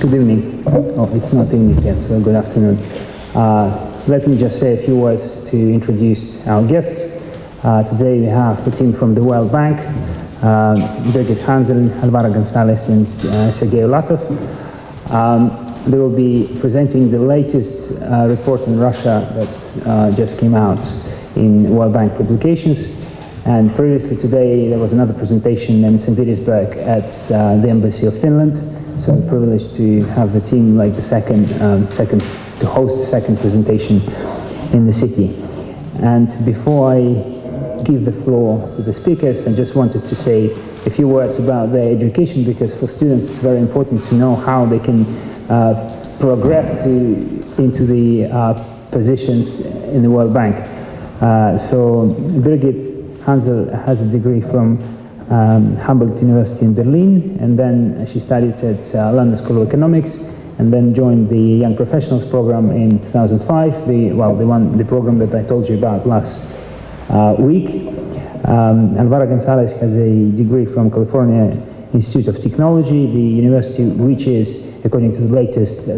Good evening. Oh, it's not evening yet, so good afternoon. Let me just say a few words to introduce our guests. Today we have the team from the World Bank, Birgit Hansel, Alvaro Gonzalez, and Sergei Latov. They will be presenting the latest report on Russia that just came out in World Bank publications. And previously today there was another presentation in St. Petersburg at the Embassy of Finland. So I'm privileged to have the team like the second to host the second presentation in the city. And before I give the floor to the speakers, I just wanted to say a few words about their education, because for students it's very important to know how they can progress into the positions in the World Bank. So Birgit Hansel has a degree from Humboldt University in Berlin, and then she studied at London School of Economics, and then joined the Young Professionals program in 2005, the program that I told you about last week. Alvaro Gonzalez has a degree from California Institute of Technology, the university which is, according to the latest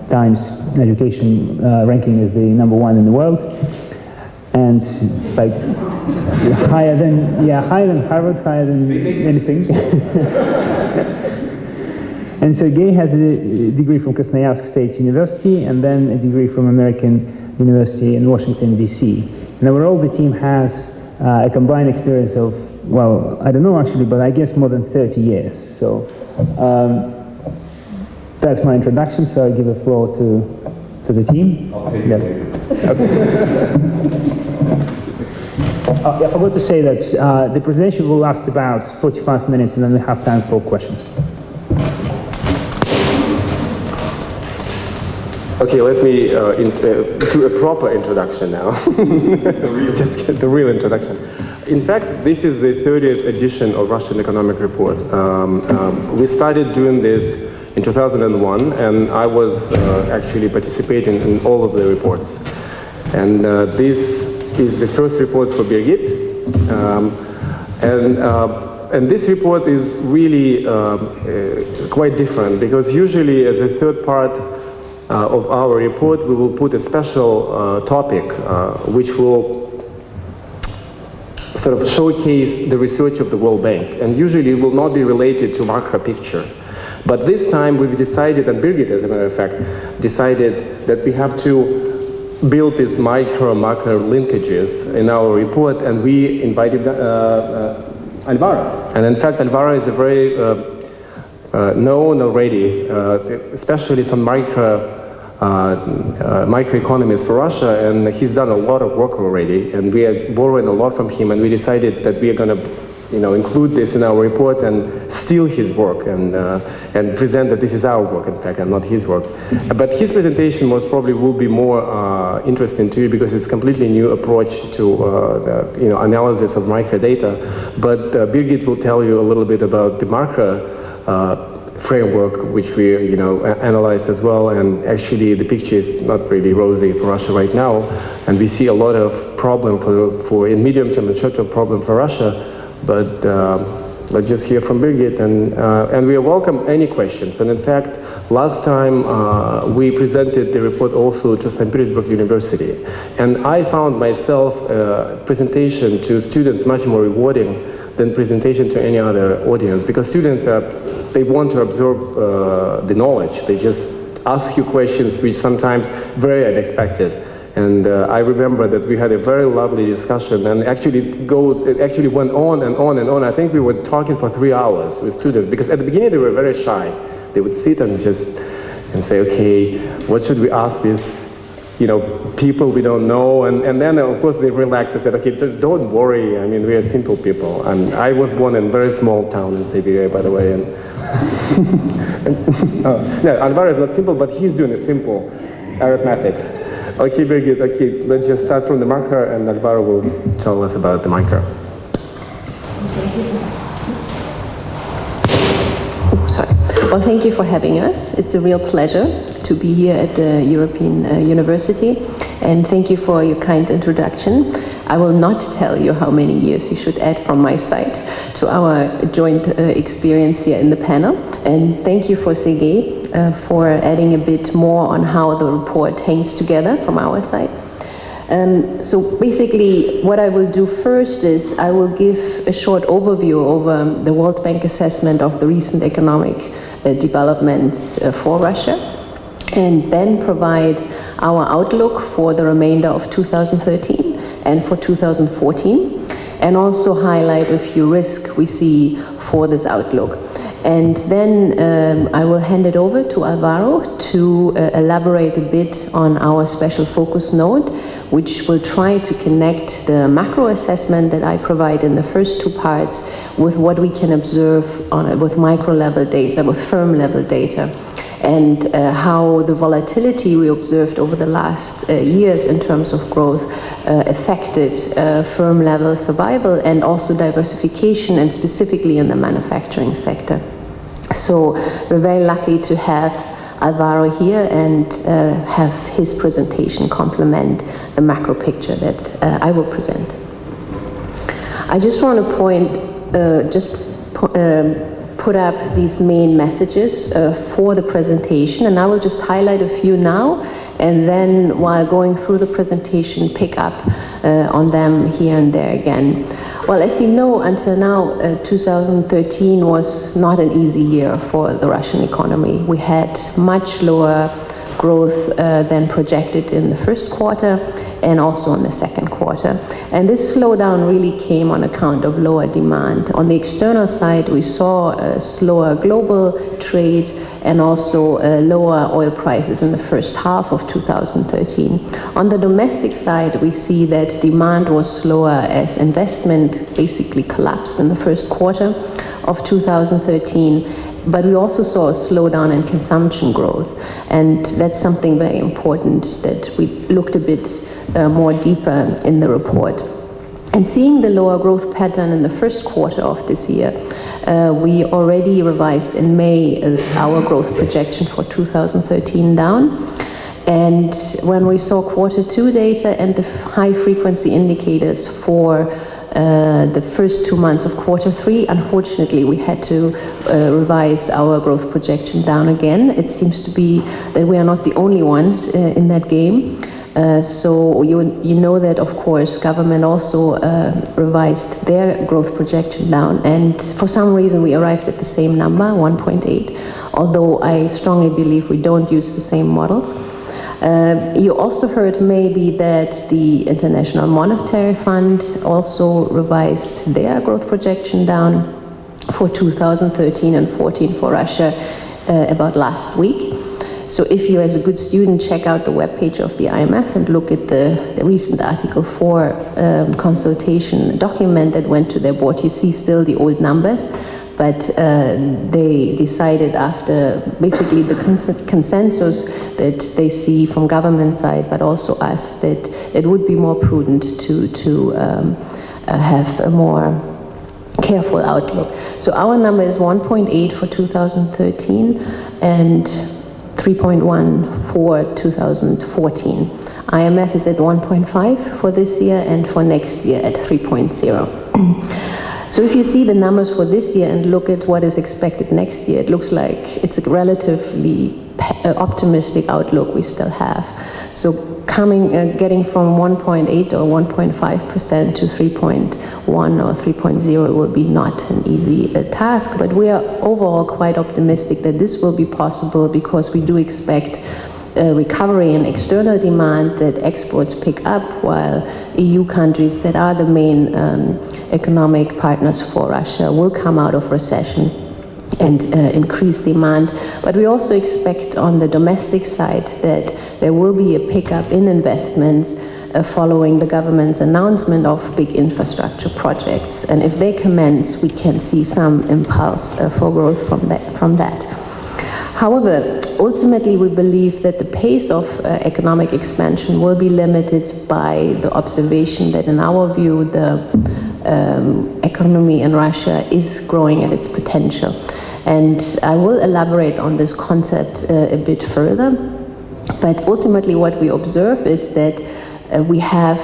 Times education ranking, is the #1 in the world. And like higher than Harvard, higher than anything. And Sergei has a degree from Krasnoyarsk State University, and then a degree from American University in Washington, D.C. And overall, the team has a combined experience of, well, I don't know actually, but I guess more than 30 years. So that's my introduction. So I give the floor to the team. Okay. Yeah. Okay. I forgot to say that the presentation will last about 45 minutes, and then we have time for questions. Okay, let me do a proper introduction now. Just get the real introduction. In fact, this is the 30th edition of Russian Economic Report. We started doing this in 2001, and I was actually participating in all of the reports. And this is the first report for Birgit. And this report is really quite different, because usually as a third part of our report, we will put a special topic which will sort of showcase the research of the World Bank, and usually it will not be related to macro picture. But this time we've decided, and Birgit, as a matter of fact, decided that we have to build these macro linkages in our report, and we invited Alvaro. And in fact, Alvaro is a very known already, especially some microeconomists for Russia, and he's done a lot of work already, and we are borrowing a lot from him, and we decided that we are going to include this in our report and steal his work and present that this is our work, in fact, and not his work. But his presentation will be more interesting to you, because it's a completely new approach to analysis of micro data. But Birgit will tell you a little bit about the macro framework, which we analyzed as well, and actually the picture is not really rosy for Russia right now, and we see a lot of problem for in medium term and short term problem for Russia. But let's just hear from Birgit, and we welcome any questions. And in fact, last time we presented the report also to St. Petersburg University, and I found myself presentation to students much more rewarding than presentation to any other audience, because students they want to absorb the knowledge. They just ask you questions which sometimes very unexpected. And I remember that we had a very lovely discussion, and it actually went on and on and on. I think we were talking for 3 hours with students, because at the beginning they were very shy. They would sit and say, okay, what should we ask these people we don't know? And then of course they relaxed and said, okay, just don't worry. I mean, we are simple people. And I was born in a very small town in Siberia, by the way. And no, Alvaro is not simple, but he's doing a simple arithmetics. Okay, very good. Okay, let's just start from the marker, and Alvaro will tell us about the marker. Well, thank you for having us. It's a real pleasure to be here at the European University, and thank you for your kind introduction. I will not tell you how many years you should add from my side to our joint experience here in the panel. And thank you for Sergei for adding a bit more on how the report hangs together from our side. So basically what I will do first is I will give a short overview over the World Bank assessment of the recent economic developments for Russia, and then provide our outlook for the remainder of 2013 and for 2014, and also highlight a few risks we see for this outlook. And then I will hand it over to Alvaro to elaborate a bit on our special focus note, which will try to connect the macro assessment that I provide in the first two parts with what we can observe with micro level data, with firm level data, and how the volatility we observed over the last years in terms of growth affected firm level survival and also diversification, and specifically in the manufacturing sector. So we're very lucky to have Alvaro here and have his presentation complement the macro picture that I will present. I just want to put up these main messages for the presentation, and I will just highlight a few now, and then while going through the presentation pick up on them here and there again. Well, as you know, until now 2013 was not an easy year for the Russian economy. We had much lower growth than projected in the first quarter and also in the second quarter. And this slowdown really came on account of lower demand. On the external side, we saw a slower global trade and also lower oil prices in the first half of 2013. On the domestic side, we see that demand was slower as investment basically collapsed in the first quarter of 2013. But we also saw a slowdown in consumption growth, and that's something very important that we looked a bit more deeper in the report. And seeing the lower growth pattern in the first quarter of this year, we already revised in May our growth projection for 2013 down. And when we saw quarter two data and the high frequency indicators for the first 2 months of quarter three, unfortunately we had to revise our growth projection down again. It seems to be that we are not the only ones in that game. So you know that, of course, government also revised their growth projection down, and for some reason we arrived at the same number, 1.8, although I strongly believe we don't use the same models. You also heard maybe that the International Monetary Fund also revised their growth projection down for 2013 and 14 for Russia about last week. So if you, as a good student, check out the webpage of the IMF and look at the recent Article 4 consultation document that went to their board, you see still the old numbers, but they decided after basically the consensus that they see from government side, but also us, that it would be more prudent to have a more careful outlook. So our number is 1.8 for 2013 and 3.1 for 2014. IMF is at 1.5 for this year and for next year at 3.0. So if you see the numbers for this year and look at what is expected next year, it looks like it's a relatively optimistic outlook we still have. So getting from 1.8 or 1.5% to 3.1 or 3.0 will be not an easy task, but we are overall quite optimistic that this will be possible because we do expect a recovery in external demand, that exports pick up while EU countries that are the main economic partners for Russia will come out of recession and increase demand. But we also expect on the domestic side that there will be a pickup in investments following the government's announcement of big infrastructure projects. And if they commence, we can see some impulse for growth from that. However, ultimately we believe that the pace of economic expansion will be limited by the observation that in our view the economy in Russia is growing at its potential. And I will elaborate on this concept a bit further. But ultimately what we observe is that we have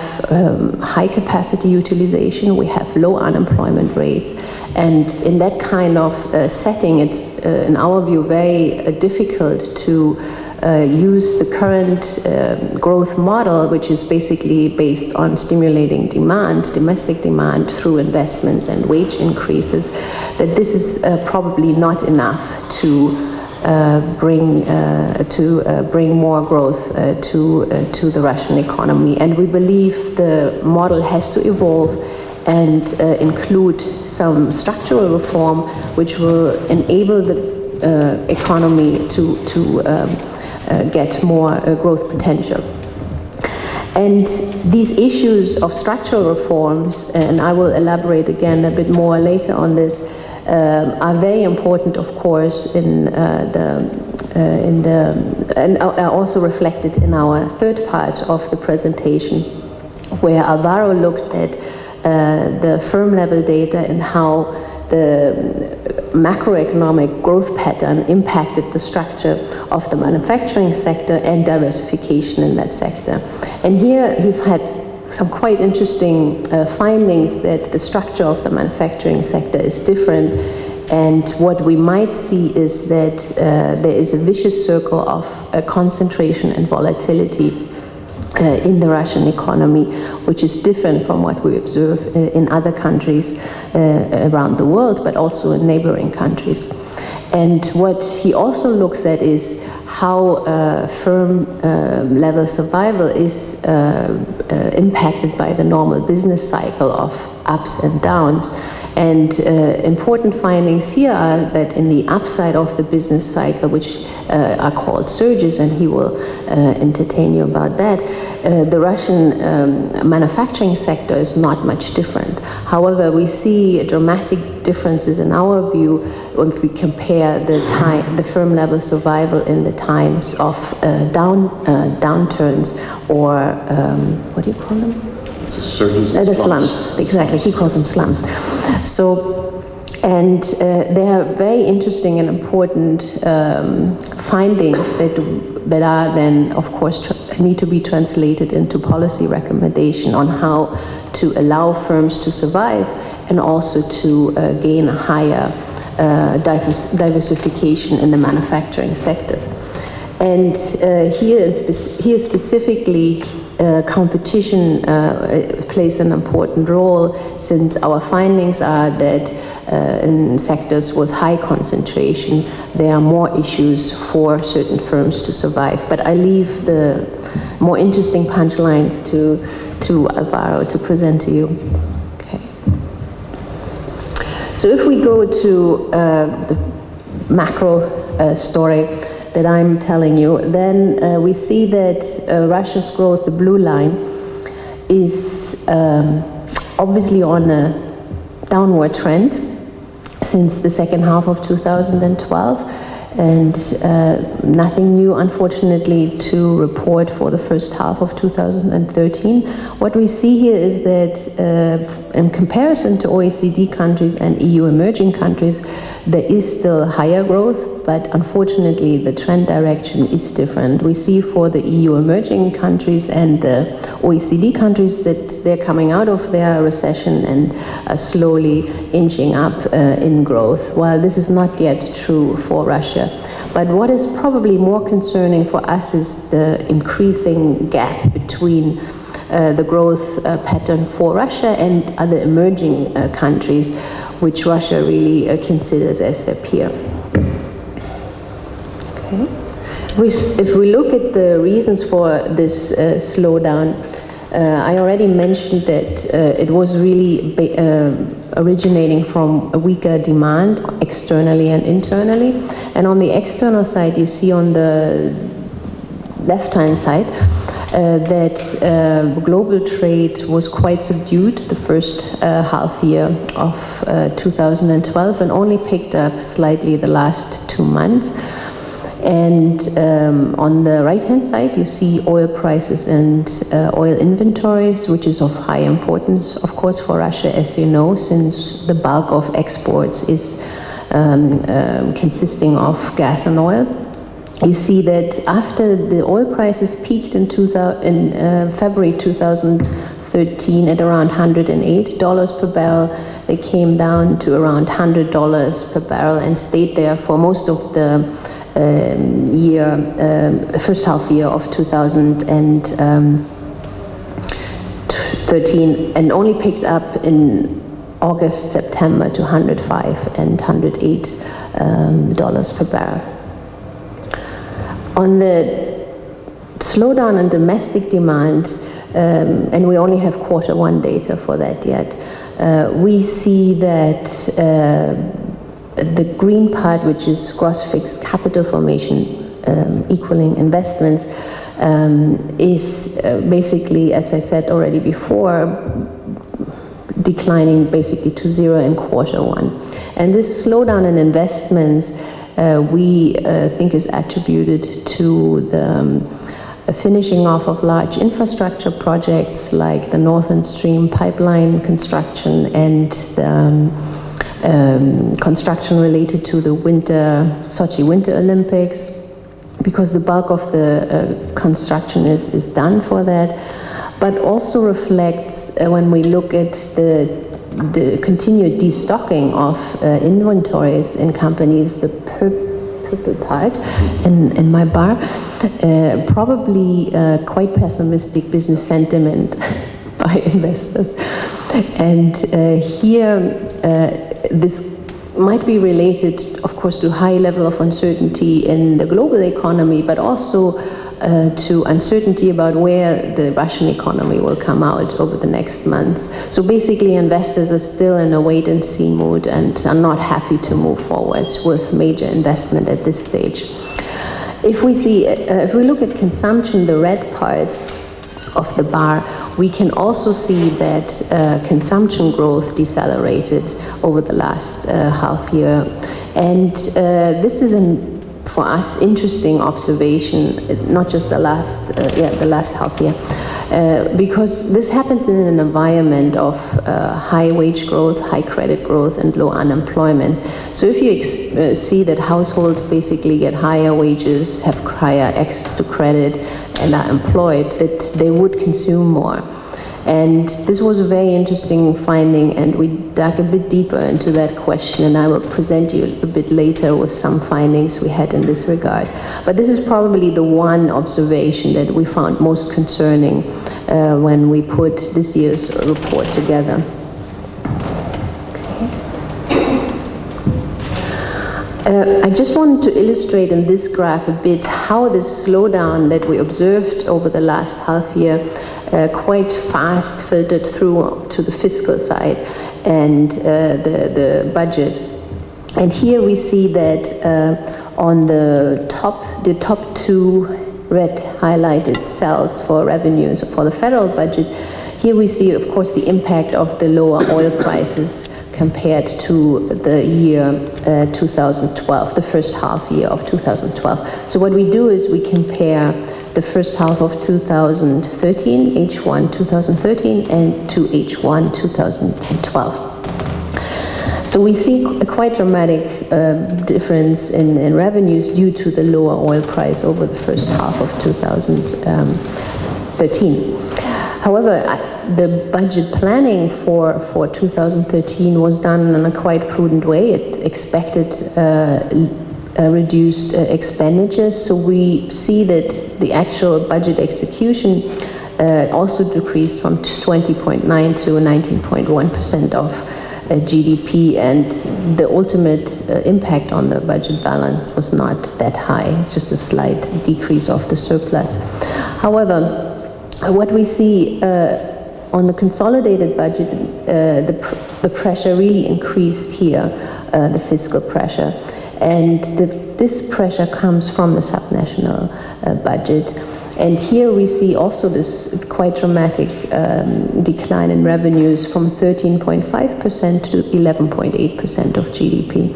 high capacity utilization, we have low unemployment rates, and in that kind of setting, it's, in our view, very difficult to use the current growth model, which is basically based on stimulating demand, domestic demand, through investments and wage increases, that this is probably not enough to bring more growth to the Russian economy. And we believe the model has to evolve and include some structural reform which will enable the economy to get more growth potential. And these issues of structural reforms, and I will elaborate again a bit more later on this, are very important, of course, and are also reflected in our third part of the presentation, where Alvaro looked at the firm level data and how the macroeconomic growth pattern impacted the structure of the manufacturing sector and diversification in that sector. And here we've had some quite interesting findings that the structure of the manufacturing sector is different, and what we might see is that there is a vicious circle of concentration and volatility in the Russian economy, which is different from what we observe in other countries around the world, but also in neighboring countries. And what he also looks at is how firm level survival is impacted by the normal business cycle of ups and downs. And important findings here are that in the upside of the business cycle, which are called surges, and he will entertain you about that, the Russian manufacturing sector is not much different. However, we see dramatic differences in our view if we compare the firm level survival in the times of downturns, or what do you call them? Surges. The slumps, exactly. He calls them slumps. So, and they are very interesting and important findings that are then, of course, need to be translated into policy recommendation on how to allow firms to survive and also to gain a higher diversification in the manufacturing sectors. And here specifically, competition plays an important role, since our findings are that in sectors with high concentration, there are more issues for certain firms to survive. But I leave the more interesting punchlines to Alvaro to present to you. Okay. So if we go to the macro story that I'm telling you, then we see that Russia's growth, the blue line, is obviously on a downward trend since the second half of 2012, and nothing new, unfortunately, to report for the first half of 2013. What we see here is that in comparison to OECD countries and EU emerging countries, there is still higher growth, but unfortunately the trend direction is different. We see for the EU emerging countries and the OECD countries that they're coming out of their recession and are slowly inching up in growth, while this is not yet true for Russia. But what is probably more concerning for us is the increasing gap between the growth pattern for Russia and other emerging countries, which Russia really considers as their peer. Okay. If we look at the reasons for this slowdown, I already mentioned that it was really originating from a weaker demand externally and internally. And on the external side, you see on the left-hand side that global trade was quite subdued the first half year of 2012 and only picked up slightly the last 2 months. And on the right-hand side, you see oil prices and oil inventories, which is of high importance, of course, for Russia, as you know, since the bulk of exports is consisting of gas and oil. you see that after the oil prices peaked in February 2013 at around $108 per barrel, they came down to around $100 per barrel and stayed there for most of the first half year of 2013, and only picked up in August, September to $105 and $108 per barrel. On the slowdown in domestic demand, and we only have Q1 data for that yet, we see that the green part, which is gross fixed capital formation equaling investments, is basically, as I said already before, declining basically to zero in Q1. And this slowdown in investments we think is attributed to the finishing off of large infrastructure projects like the Northern Stream pipeline construction and construction related to the Sochi Winter Olympics, because the bulk of the construction is done for that, but also reflects when we look at the continued destocking of inventories in companies, the purple part in my bar, probably quite pessimistic business sentiment by investors. And here, this might be related, of course, to high level of uncertainty in the global economy, but also to uncertainty about where the Russian economy will come out over the next months. So basically, investors are still in a wait-and-see mood and are not happy to move forward with major investment at this stage. If we look at consumption, the red part of the bar, we can also see that consumption growth decelerated over the last half year. And this is for us, interesting observation, not just the last half year, because this happens in an environment of high wage growth, high credit growth, and low unemployment. So if you see that households basically get higher wages, have higher access to credit, and are employed, that they would consume more. And this was a very interesting finding, and we dug a bit deeper into that question, and I will present you a bit later with some findings we had in this regard. But this is probably the one observation that we found most concerning when we put this year's report together. I just wanted to illustrate in this graph a bit how this slowdown that we observed over the last half year quite fast filtered through to the fiscal side and the budget. And here we see that on the top two red highlighted cells for revenues for the federal budget, here we see, of course, the impact of the lower oil prices compared to the year 2012, the first half year of 2012. So what we do is we compare the first half of 2013, H1 2013, and to H1 2012. So we see a quite dramatic difference in revenues due to the lower oil price over the first half of 2013. However, the budget planning for 2013 was done in a quite prudent way. It expected reduced expenditures, so we see that the actual budget execution also decreased from 20.9 to 19.1% of GDP, and the ultimate impact on the budget balance was not that high. It's just a slight decrease of the surplus. However, what we see on the consolidated budget, the pressure really increased here, the fiscal pressure. And this pressure comes from the subnational budget. And here we see also this quite dramatic decline in revenues from 13.5% to 11.8% of GDP.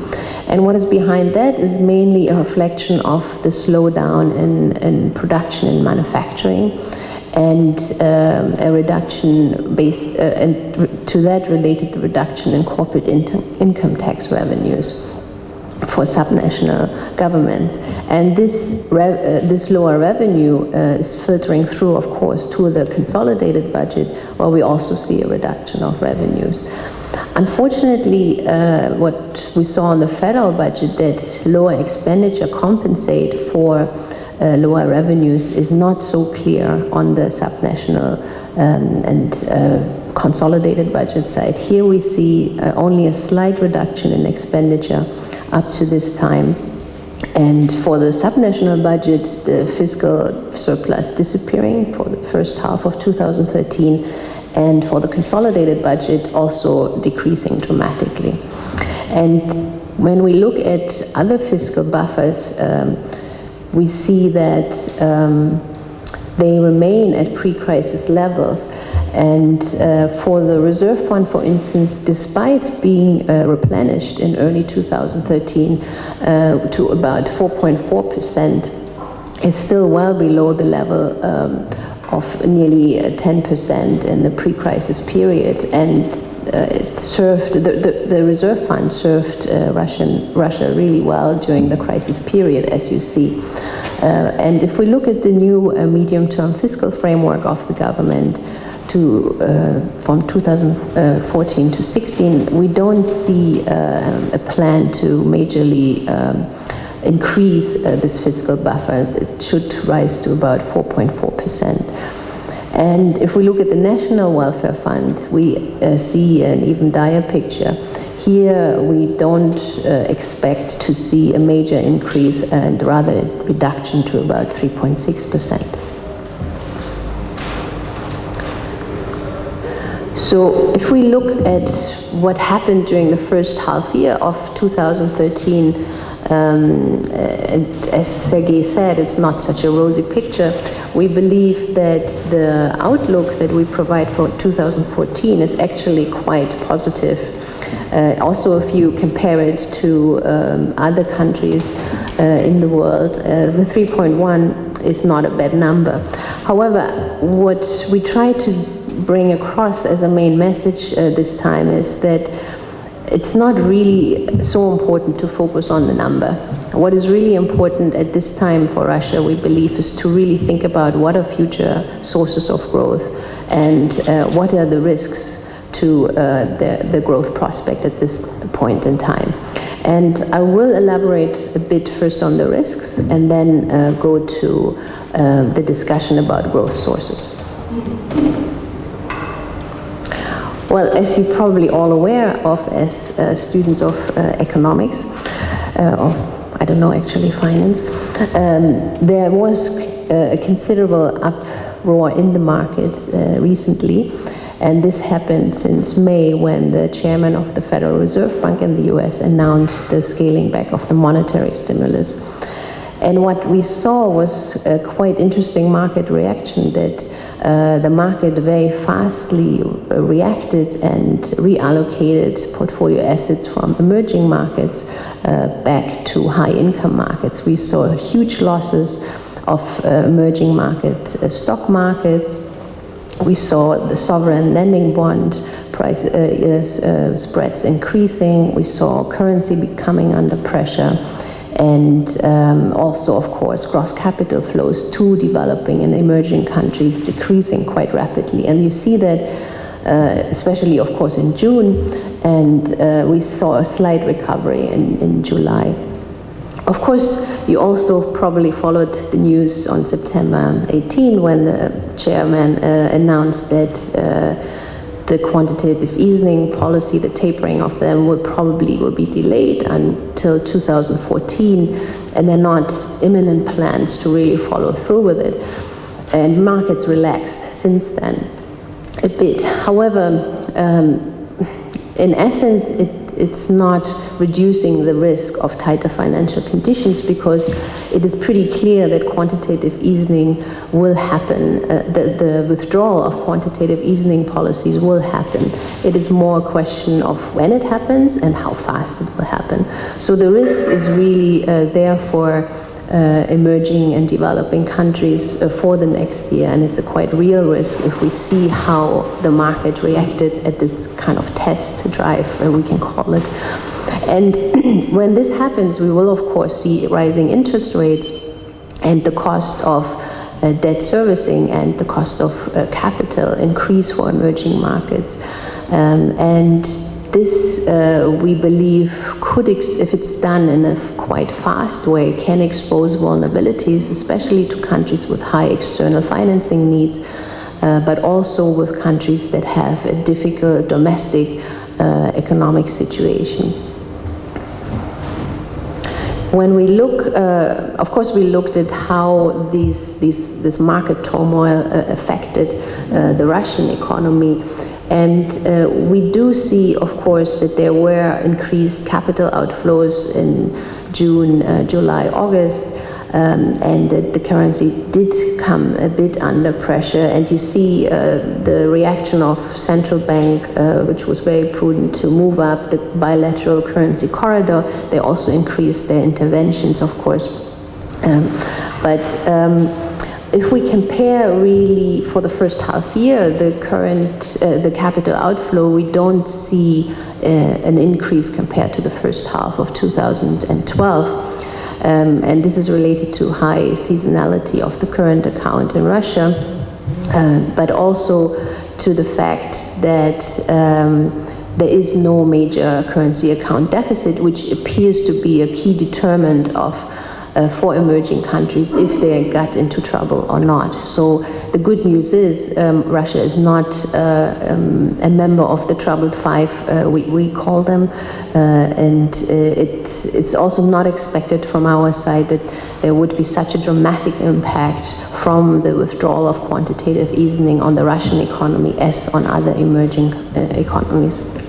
And what is behind that is mainly a reflection of the slowdown in production and manufacturing, and a reduction and to that related the reduction in corporate income tax revenues. for subnational governments. And this lower revenue is filtering through, of course, to the consolidated budget, where we also see a reduction of revenues. Unfortunately, what we saw in the federal budget, that lower expenditure compensate for lower revenues, is not so clear on the subnational and consolidated budget side. Here we see only a slight reduction in expenditure up to this time. And for the subnational budget, the fiscal surplus disappearing for the first half of 2013, and for the consolidated budget also decreasing dramatically. And when we look at other fiscal buffers, we see that they remain at pre-crisis levels. And for the reserve fund, for instance, despite being replenished in early 2013 to about 4.4%, is still well below the level of nearly 10% in the pre-crisis period. And it served, the reserve fund served Russia really well during the crisis period, as you see. And if we look at the new medium-term fiscal framework of the government, from 2014 to 16, we don't see a plan to majorly increase this fiscal buffer. It should rise to about 4.4%. And if we look at the National Welfare Fund, we see an even dire picture. Here we don't expect to see a major increase, and rather a reduction to about 3.6%. So if we look at what happened during the first half year of 2013, and as Sergei said, it's not such a rosy picture. We believe that the outlook that we provide for 2014 is actually quite positive. Also, if you compare it to other countries in the world, the 3.1 is not a bad number. However, what we try to bring across as a main message this time is that it's not really so important to focus on the number. What is really important at this time for Russia, we believe, is to really think about what are future sources of growth and what are the risks to the growth prospect at this point in time. And I will elaborate a bit first on the risks and then go to the discussion about growth sources. Well, as you're probably all aware of as students of economics, of, I don't know, actually finance, there was a considerable uproar in the markets recently, and this happened since May, when the chairman of the Federal Reserve Bank in the US announced the scaling back of the monetary stimulus. And what we saw was a quite interesting market reaction, that the market very fastly reacted and reallocated portfolio assets from emerging markets back to high-income markets. We saw huge losses of emerging market stock markets. We saw the sovereign lending bond price spreads increasing. We saw currency becoming under pressure. And also, of course, gross capital flows to developing and emerging countries decreasing quite rapidly. And you see that, especially, of course, in June, and we saw a slight recovery in July. Of course, you also probably followed the news on September 18, when the chairman announced that the quantitative easing policy, the tapering of them, will be delayed until 2014, and they're not imminent plans to really follow through with it. And markets relaxed since then a bit. However, in essence, it's not reducing the risk of tighter financial conditions, because it is pretty clear that quantitative easing will happen. The withdrawal of quantitative easing policies will happen. It is more a question of when it happens and how fast it will happen. So the risk is really there for emerging and developing countries for the next year, and it's a quite real risk if we see how the market reacted at this kind of test drive, we can call it. And when this happens, we will of course see rising interest rates and the cost of debt servicing and the cost of capital increase for emerging markets. And this, we believe, could, if it's done in a quite fast way, can expose vulnerabilities, especially to countries with high external financing needs, but also with countries that have a difficult domestic economic situation. When we look, of course, we looked at how this market turmoil affected the Russian economy. And we do see, of course, that there were increased capital outflows in June, July, August, and that the currency did come a bit under pressure. And you see the reaction of central bank, which was very prudent to move up the bilateral currency corridor. They also increased their interventions, of course. If we compare really for the first half year, the capital outflow, we don't see an increase compared to the first half of 2012. And this is related to high seasonality of the current account in Russia, but also to the fact that there is no major currency account deficit, which appears to be a key determinant of for emerging countries if they got into trouble or not. So the good news is Russia is not a member of the troubled five, we call them, and it's also not expected from our side that there would be such a dramatic impact from the withdrawal of quantitative easing on the Russian economy as on other emerging economies.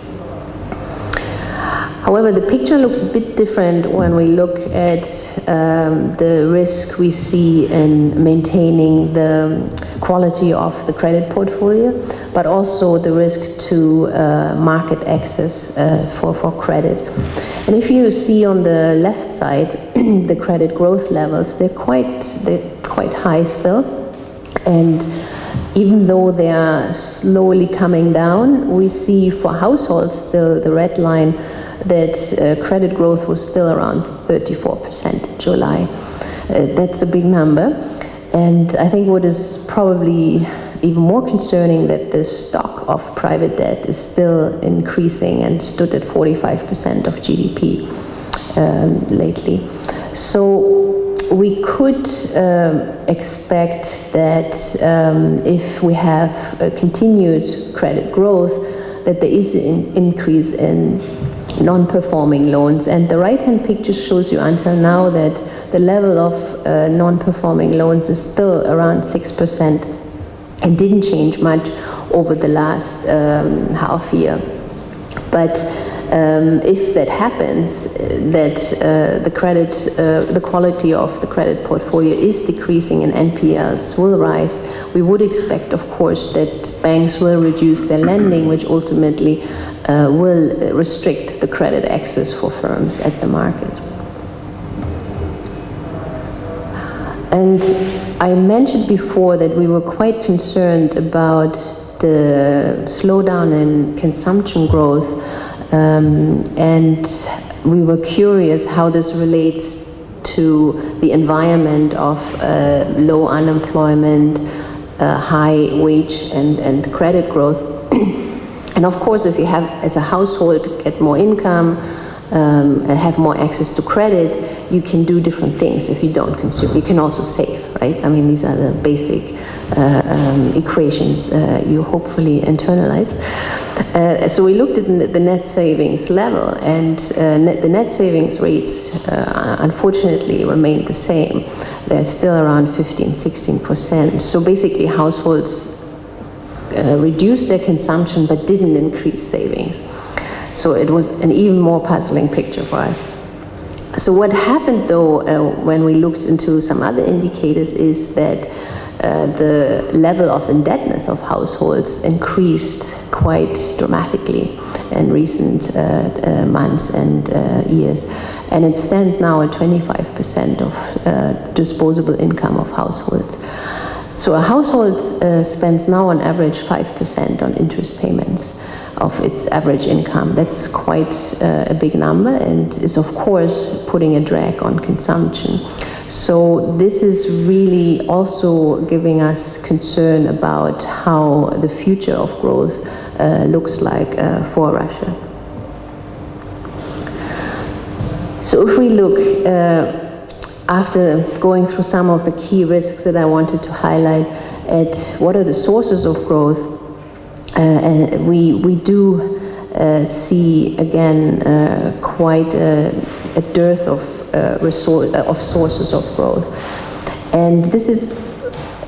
However, the picture looks a bit different when we look at the risk we see in maintaining the quality of the credit portfolio, but also the risk to market access for credit. And if you see on the left side the credit growth levels, they're quite high still, and even though they are slowly coming down, we see for households still the red line that credit growth was still around 34% in July. That's a big number. And I think what is probably even more concerning that the stock of private debt is still increasing and stood at 45% of GDP lately. So we could expect that if we have a continued credit growth, that there is an increase in non-performing loans. And the right-hand picture shows you until now that the level of non-performing loans is still around 6% and didn't change much over the last half year. But if that happens, that the quality of the credit portfolio is decreasing and NPLs will rise, we would expect, of course, that banks will reduce their lending, which ultimately will restrict the credit access for firms at the market. And I mentioned before that we were quite concerned about the slowdown in consumption growth, and we were curious how this relates to the environment of low unemployment, high wage and credit growth. And of course, if you have, as a household, get more income, and have more access to credit, you can do different things if you don't consume. You can also save, right? I mean, these are the basic equations you hopefully internalized. So we looked at the net savings level, and the net savings rates unfortunately remained the same. They're still around 15-16%. So basically households reduced their consumption but didn't increase savings. So it was an even more puzzling picture for us. So what happened though when we looked into some other indicators is that the level of indebtedness of households increased quite dramatically in recent months and years. And it stands now at 25% of disposable income of households. So a household spends now on average 5% on interest payments of its average income. That's quite a big number and is of course putting a drag on consumption. So this is really also giving us concern about how the future of growth looks like for Russia. So if we look, after going through some of the key risks that I wanted to highlight, at what are the sources of growth, we do see again quite a dearth of sources of growth. And this is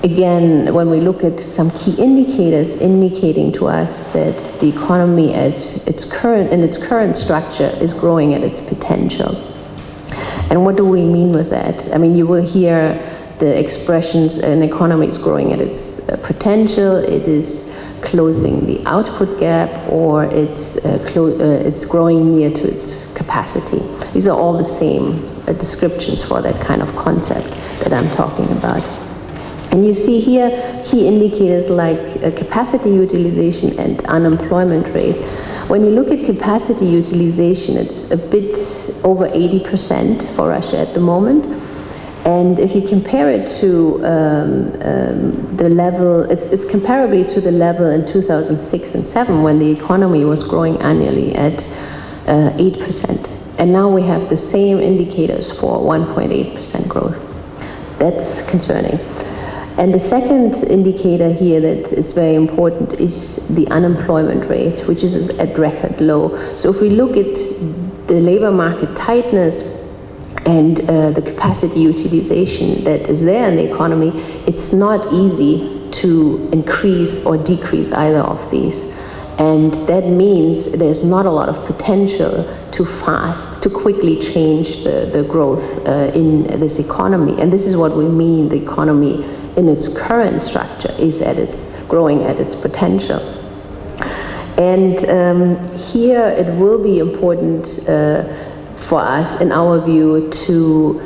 again, when we look at some key indicators indicating to us that the economy in its current structure is growing at its potential. And what do we mean with that? I mean, you will hear the expressions, an economy is growing at its potential, it is closing the output gap, or it's growing near to its capacity. These are all the same descriptions for that kind of concept that I'm talking about. And you see here key indicators like capacity utilization and unemployment rate. When you look at capacity utilization, it's a bit over 80% for Russia at the moment. And if you compare it to the level, it's comparably to the level in 2006 and 2007 when the economy was growing annually at 8%. And now we have the same indicators for 1.8% growth. That's concerning. And the second indicator here that is very important is the unemployment rate, which is at record low. So if we look at the labor market tightness and the capacity utilization that is there in the economy, it's not easy to increase or decrease either of these. And that means there's not a lot of potential to quickly change the growth in this economy. And this is what we mean, the economy in its current structure is growing at its potential. And here it will be important for us, in our view, to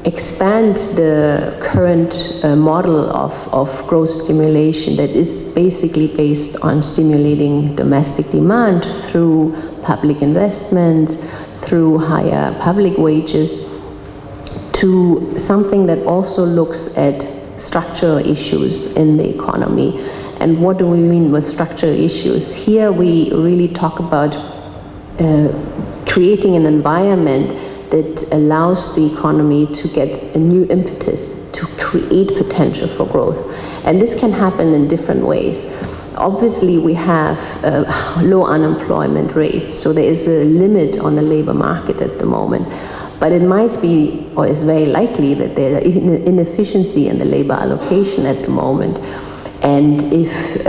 expand the current model of growth stimulation that is basically based on stimulating domestic demand through public investments, through higher public wages, to something that also looks at structural issues in the economy. And what do we mean with structural issues? Here we really talk about creating an environment that allows the economy to get a new impetus, to create potential for growth. And this can happen in different ways. Obviously, we have low unemployment rates, so there is a limit on the labor market at the moment. But it might be, or is very likely, that there is inefficiency in the labor allocation at the moment. And if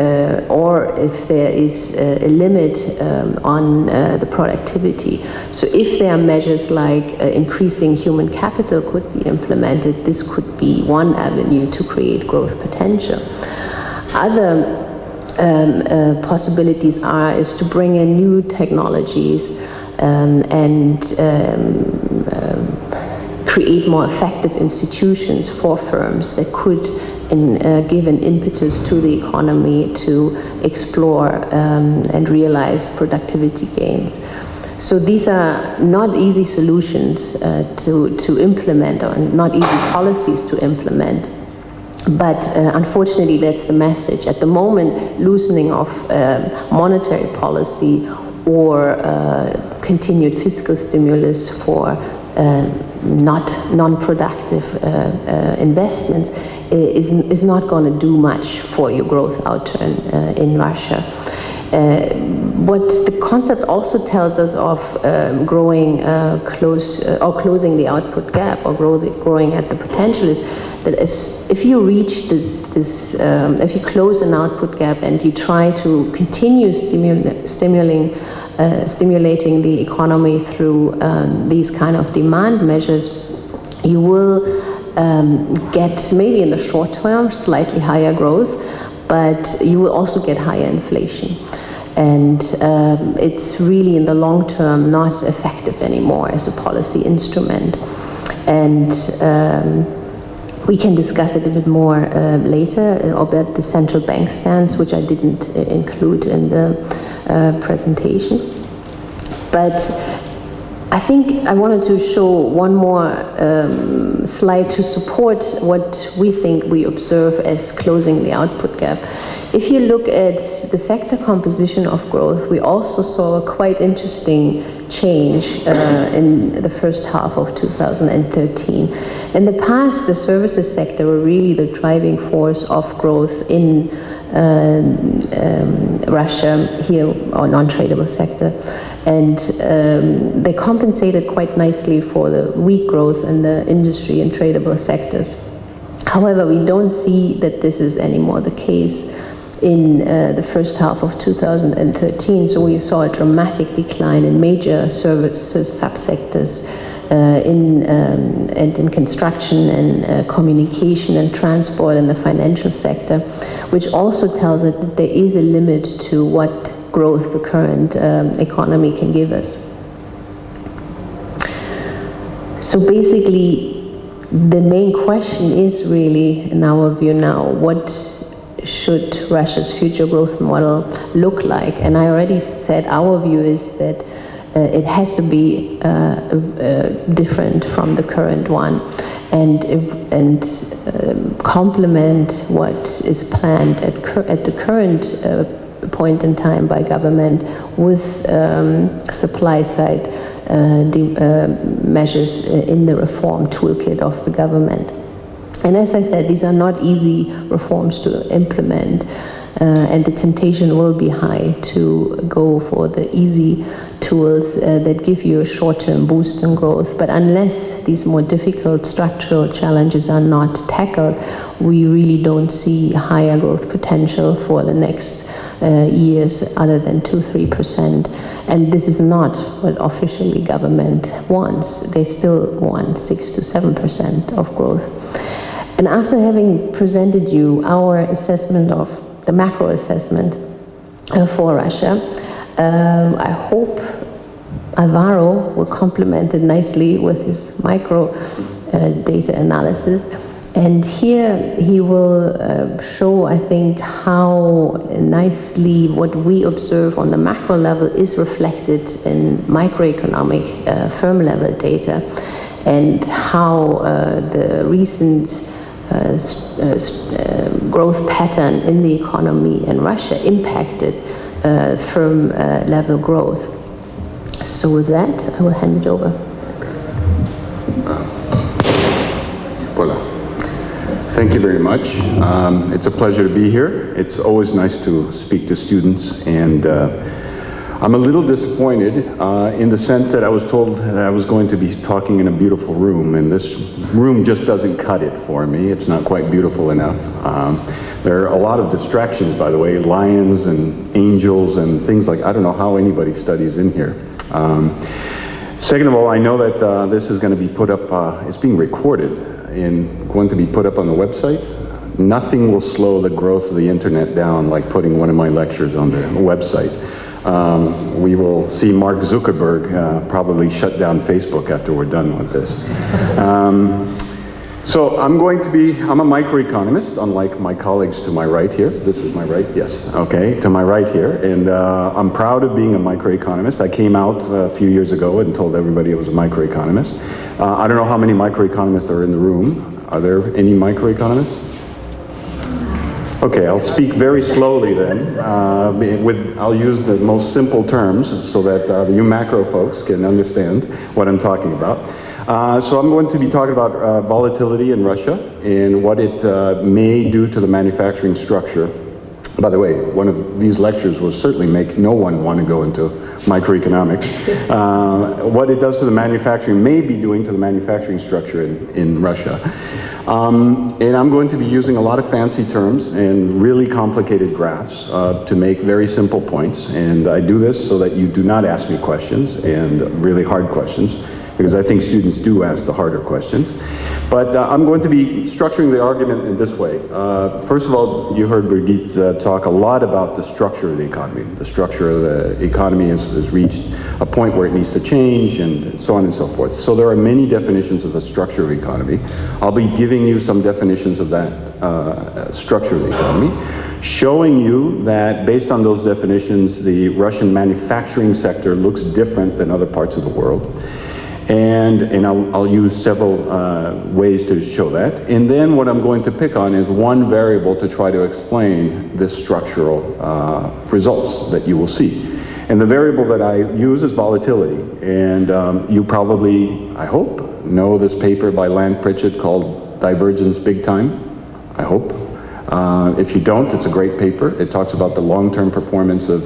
there is a limit on the productivity. So if there are measures like increasing human capital could be implemented, this could be one avenue to create growth potential. Other possibilities is to bring in new technologies and create more effective institutions for firms that could give an impetus to the economy to explore and realize productivity gains. So these are not easy solutions to implement, or not easy policies to implement. But unfortunately, that's the message. At the moment, loosening of monetary policy or continued fiscal stimulus for non-productive investments is not going to do much for your growth outturn in Russia. What the concept also tells us of growing closing the output gap or growing at the potential is that if you reach if you close an output gap and you try to continue stimulating the economy through these kind of demand measures, you will get maybe in the short term slightly higher growth, but you will also get higher inflation. And it's really in the long term not effective anymore as a policy instrument. And we can discuss it a bit more later about the central bank stance, which I didn't include in the presentation. But I think I wanted to show one more slide to support what we think we observe as closing the output gap. If you look at the sector composition of growth, we also saw a quite interesting change in the first half of 2013. In the past, the services sector were really the driving force of growth in Russia, here, or non-tradable sector. And they compensated quite nicely for the weak growth in the industry and tradable sectors. However, we don't see that this is anymore the case in the first half of 2013. So we saw a dramatic decline in major services subsectors in construction and communication and transport and the financial sector, which also tells us that there is a limit to what growth the current economy can give us. So basically, the main question is really, in our view now, what should Russia's future growth model look like? And I already said our view is that it has to be different from the current one and complement what is planned at the current point in time by government with supply side measures in the reform toolkit of the government. And as I said, these are not easy reforms to implement, and the temptation will be high to go for the easy tools that give you a short-term boost in growth. But unless these more difficult structural challenges are not tackled, we really don't see higher growth potential for the next years other than 2-3%. And this is not what officially government wants. They still want 6 to 7% of growth. And after having presented you our assessment of the macro assessment for Russia, I hope Alvaro will complement it nicely with his micro data analysis. And here he will show, I think, how nicely what we observe on the macro level is reflected in microeconomic firm level data, and how the recent growth pattern in the economy in Russia impacted firm level growth. So with that, I will hand it over. Voilà. Thank you very much. It's a pleasure to be here. It's always nice to speak to students, and I'm a little disappointed in the sense that I was told that I was going to be talking in a beautiful room, and this room just doesn't cut it for me. It's not quite beautiful enough. There are a lot of distractions, by the way, lions and angels and things like, I don't know how anybody studies in here. Second of all, I know that this is going to be put up, it's being recorded and going to be put up on the website. Nothing will slow the growth of the internet down like putting one of my lectures on the website. We will see Mark Zuckerberg probably shut down Facebook after we're done with this. So I'm a microeconomist, unlike my colleagues to my right here. This is my right, yes, okay, to my right here. And I'm proud of being a microeconomist. I came out a few years ago and told everybody I was a microeconomist. I don't know how many microeconomists are in the room. Are there any microeconomists? Okay, I'll speak very slowly then. I'll use the most simple terms so that you macro folks can understand what I'm talking about. So I'm going to be talking about volatility in Russia and what it may do to the manufacturing structure. By the way, one of these lectures will certainly make no one want to go into microeconomics. What it does to the manufacturing, may be doing to the manufacturing structure in Russia. And I'm going to be using a lot of fancy terms and really complicated graphs to make very simple points. And I do this so that you do not ask me questions, and really hard questions, because I think students do ask the harder questions. But I'm going to be structuring the argument in this way. First of all, you heard Brigitte talk a lot about the structure of the economy. The structure of the economy has reached a point where it needs to change, and so on and so forth. So there are many definitions of the structure of the economy. I'll be giving you some definitions of that structure of the economy, showing you that based on those definitions, the Russian manufacturing sector looks different than other parts of the world. And I'll use several ways to show that. And then what I'm going to pick on is one variable to try to explain the structural results that you will see. And the variable that I use is volatility. And you probably, I hope, know this paper by Land Pritchett called Divergence Big Time. I hope. If you don't, it's a great paper. It talks about the long-term performance of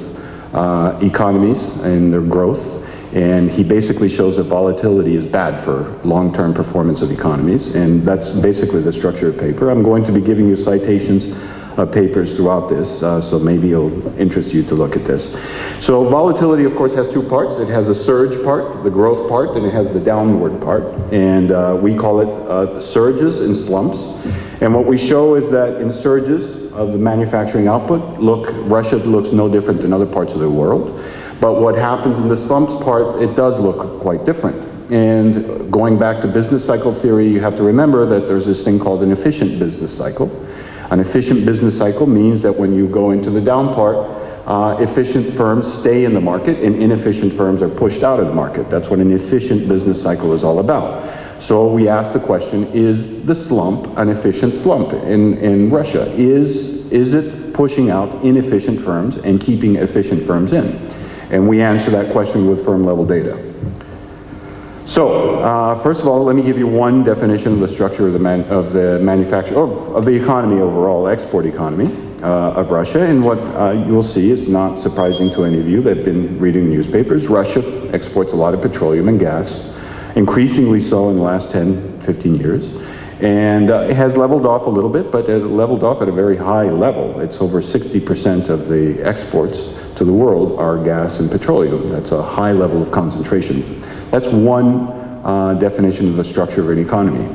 economies and their growth. And he basically shows that volatility is bad for long-term performance of economies, and that's basically the structure of the paper. I'm going to be giving you citations of papers throughout this, so maybe it'll interest you to look at this. So volatility, of course, has two parts. It has a surge part, the growth part, and it has the downward part, and we call it surges and slumps. And what we show is that in surges of the manufacturing output, Russia looks no different than other parts of the world. But what happens in the slumps part, it does look quite different. And going back to business cycle theory, you have to remember that there's this thing called an efficient business cycle. An efficient business cycle means that when you go into the down part, efficient firms stay in the market and inefficient firms are pushed out of the market. That's what an efficient business cycle is all about. So we ask the question, is the slump an efficient slump in Russia? Is it pushing out inefficient firms and keeping efficient firms in? And we answer that question with firm level data. So, first of all, let me give you one definition of the structure of the economy overall, export economy of Russia. And what you will see is not surprising to any of you that have been reading newspapers. Russia exports a lot of petroleum and gas, increasingly so in the last 10, 15 years. And it has leveled off a little bit, but it leveled off at a very high level. It's over 60% of the exports to the world are gas and petroleum. That's a high level of concentration. That's one definition of the structure of an economy.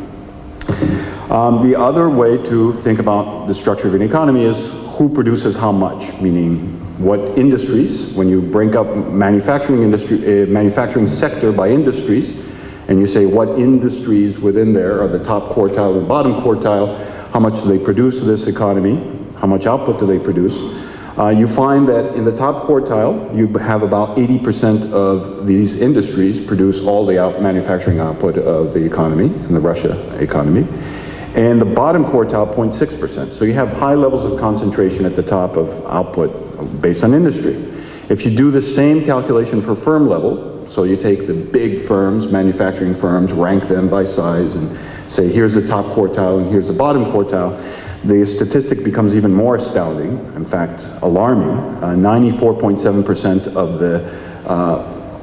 The other way to think about the structure of an economy is who produces how much, meaning what industries, when you break up manufacturing sector by industries, and you say what industries within there are the top quartile and bottom quartile, how much do they produce to this economy, how much output do they produce, you find that in the top quartile, you have about 80% of these industries produce all the manufacturing output of the economy, in the Russia economy. And the bottom quartile, 0.6%. So you have high levels of concentration at the top of output based on industry. If you do the same calculation for firm level, so you take the big firms, manufacturing firms, rank them by size, and say here's the top quartile and here's the bottom quartile, the statistic becomes even more astounding, in fact, alarming. 94.7% of the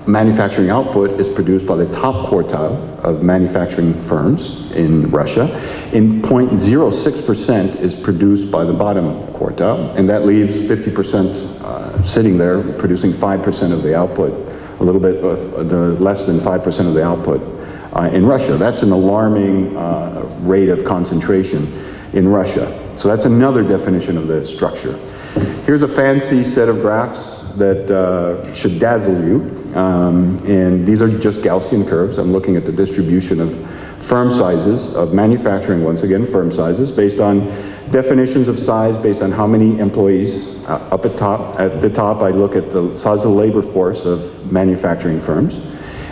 manufacturing output is produced by the top quartile of manufacturing firms in Russia, and 0.06% is produced by the bottom quartile, and that leaves 50% sitting there producing 5% of the output, a little bit less than 5% of the output in Russia. That's an alarming rate of concentration in Russia. So that's another definition of the structure. Here's a fancy set of graphs that should dazzle you. And these are just Gaussian curves. I'm looking at the distribution of firm sizes, of manufacturing, once again, firm sizes, based on definitions of size, based on how many employees. Up at the top, I look at the size of the labor force of manufacturing firms.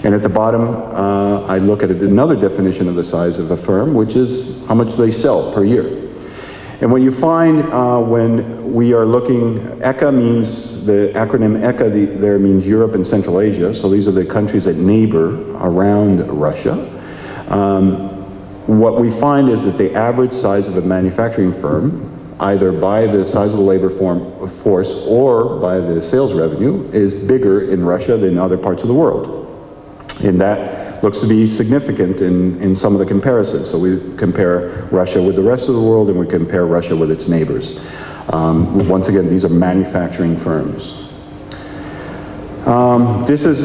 And at the bottom, I look at another definition of the size of a firm, which is how much they sell per year. And what you find when we are looking, ECA means, the acronym ECA there means Europe and Central Asia, so these are the countries that neighbor around Russia. What we find is that the average size of a manufacturing firm, either by the size of the labor force or by the sales revenue, is bigger in Russia than other parts of the world. And that looks to be significant in some of the comparisons. So we compare Russia with the rest of the world and we compare Russia with its neighbors. Once again, these are manufacturing firms. This is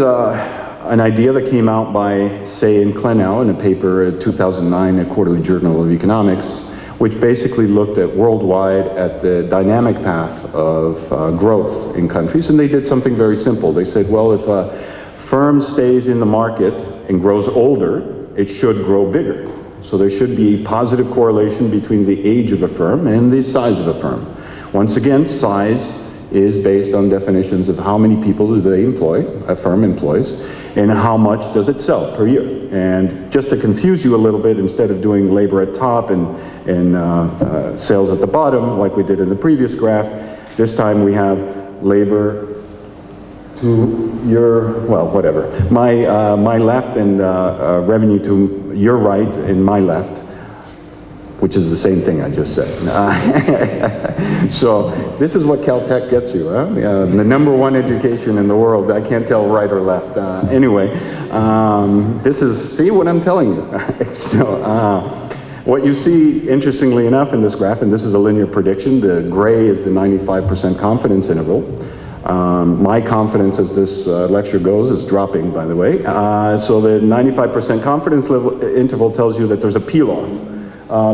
an idea that came out by Say and Clenow in a paper in 2009, a Quarterly Journal of Economics, which basically looked at worldwide at the dynamic path of growth in countries, and they did something very simple. They said, well, if a firm stays in the market and grows older, it should grow bigger. So there should be positive correlation between the age of a firm and the size of a firm. Once again, size is based on definitions of how many people do they employ, a firm employs, and how much does it sell per year. And just to confuse you a little bit, instead of doing labor at top and sales at the bottom, like we did in the previous graph, this time we have labor to your, well, whatever. My left and revenue to your right and my left, which is the same thing I just said. So this is what Caltech gets you, huh? The #1 education in the world. I can't tell right or left. Anyway, this is, see what I'm telling you. So what you see, interestingly enough, in this graph, and this is a linear prediction, the gray is the 95% confidence interval. My confidence as this lecture goes is dropping, by the way. So the 95% confidence level interval tells you that there's a peel-off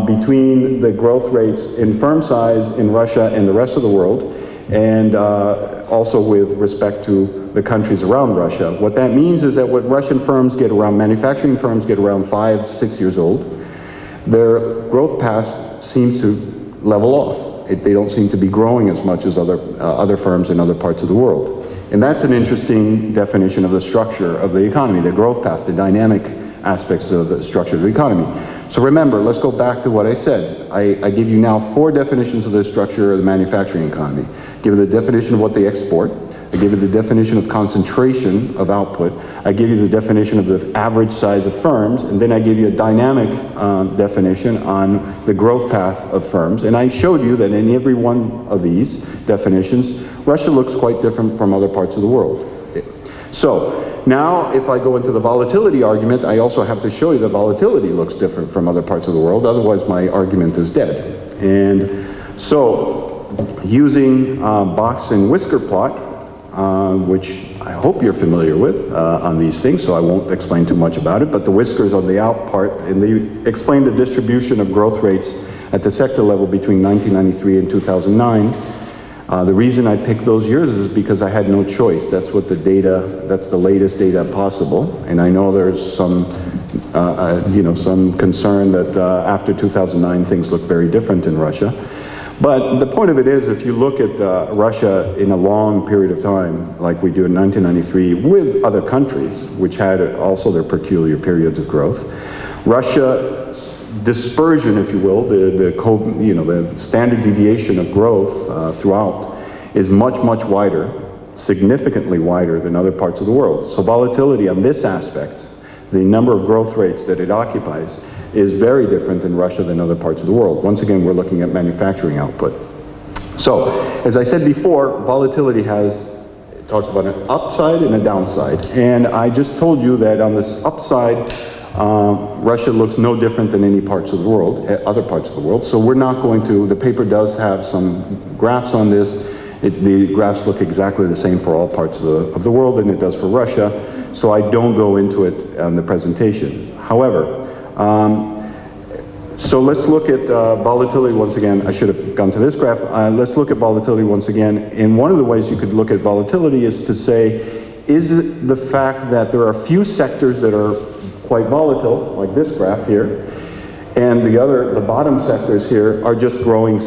between the growth rates in firm size in Russia and the rest of the world, and also with respect to the countries around Russia. What that means is that when Russian firms get around, manufacturing firms get around 5-6 years old, their growth path seems to level off. They don't seem to be growing as much as other firms in other parts of the world. And that's an interesting definition of the structure of the economy, the growth path, the dynamic aspects of the structure of the economy. So remember, let's go back to what I said. I give you now 4 definitions of the structure of the manufacturing economy. I give you the definition of what they export. I give you the definition of concentration of output. I give you the definition of the average size of firms, and then I give you a dynamic definition on the growth path of firms. And I showed you that in every one of these definitions, Russia looks quite different from other parts of the world. So now, if I go into the volatility argument, I also have to show you that volatility looks different from other parts of the world, otherwise my argument is dead. And so, using box and whisker plot, which I hope you're familiar with on these things, so I won't explain too much about it, but the whiskers on the out part, and they explain the distribution of growth rates at the sector level between 1993 and 2009. The reason I picked those years is because I had no choice. That's what the data, that's the latest data possible. And I know there's some, some concern that after 2009 things look very different in Russia. But the point of it is, if you look at Russia in a long period of time, like we do in 1993, with other countries, which had also their peculiar periods of growth, Russia's dispersion, if you will, the standard deviation of growth throughout is much, much wider, significantly wider than other parts of the world. So volatility on this aspect, the number of growth rates that it occupies, is very different in Russia than other parts of the world. Once again, we're looking at manufacturing output. So, as I said before, volatility it talks about an upside and a downside. And I just told you that on this upside, Russia looks no different than any parts of the world, other parts of the world. So we're not going to, the paper does have some graphs on this. The graphs look exactly the same for all parts of the world than it does for Russia. So I don't go into it on the presentation. However, so let's look at volatility once again. I should have gone to this graph. Let's look at volatility once again. And one of the ways you could look at volatility is to say, is it the fact that there are a few sectors that are quite volatile, like this graph here, and the bottom sectors here are just growing,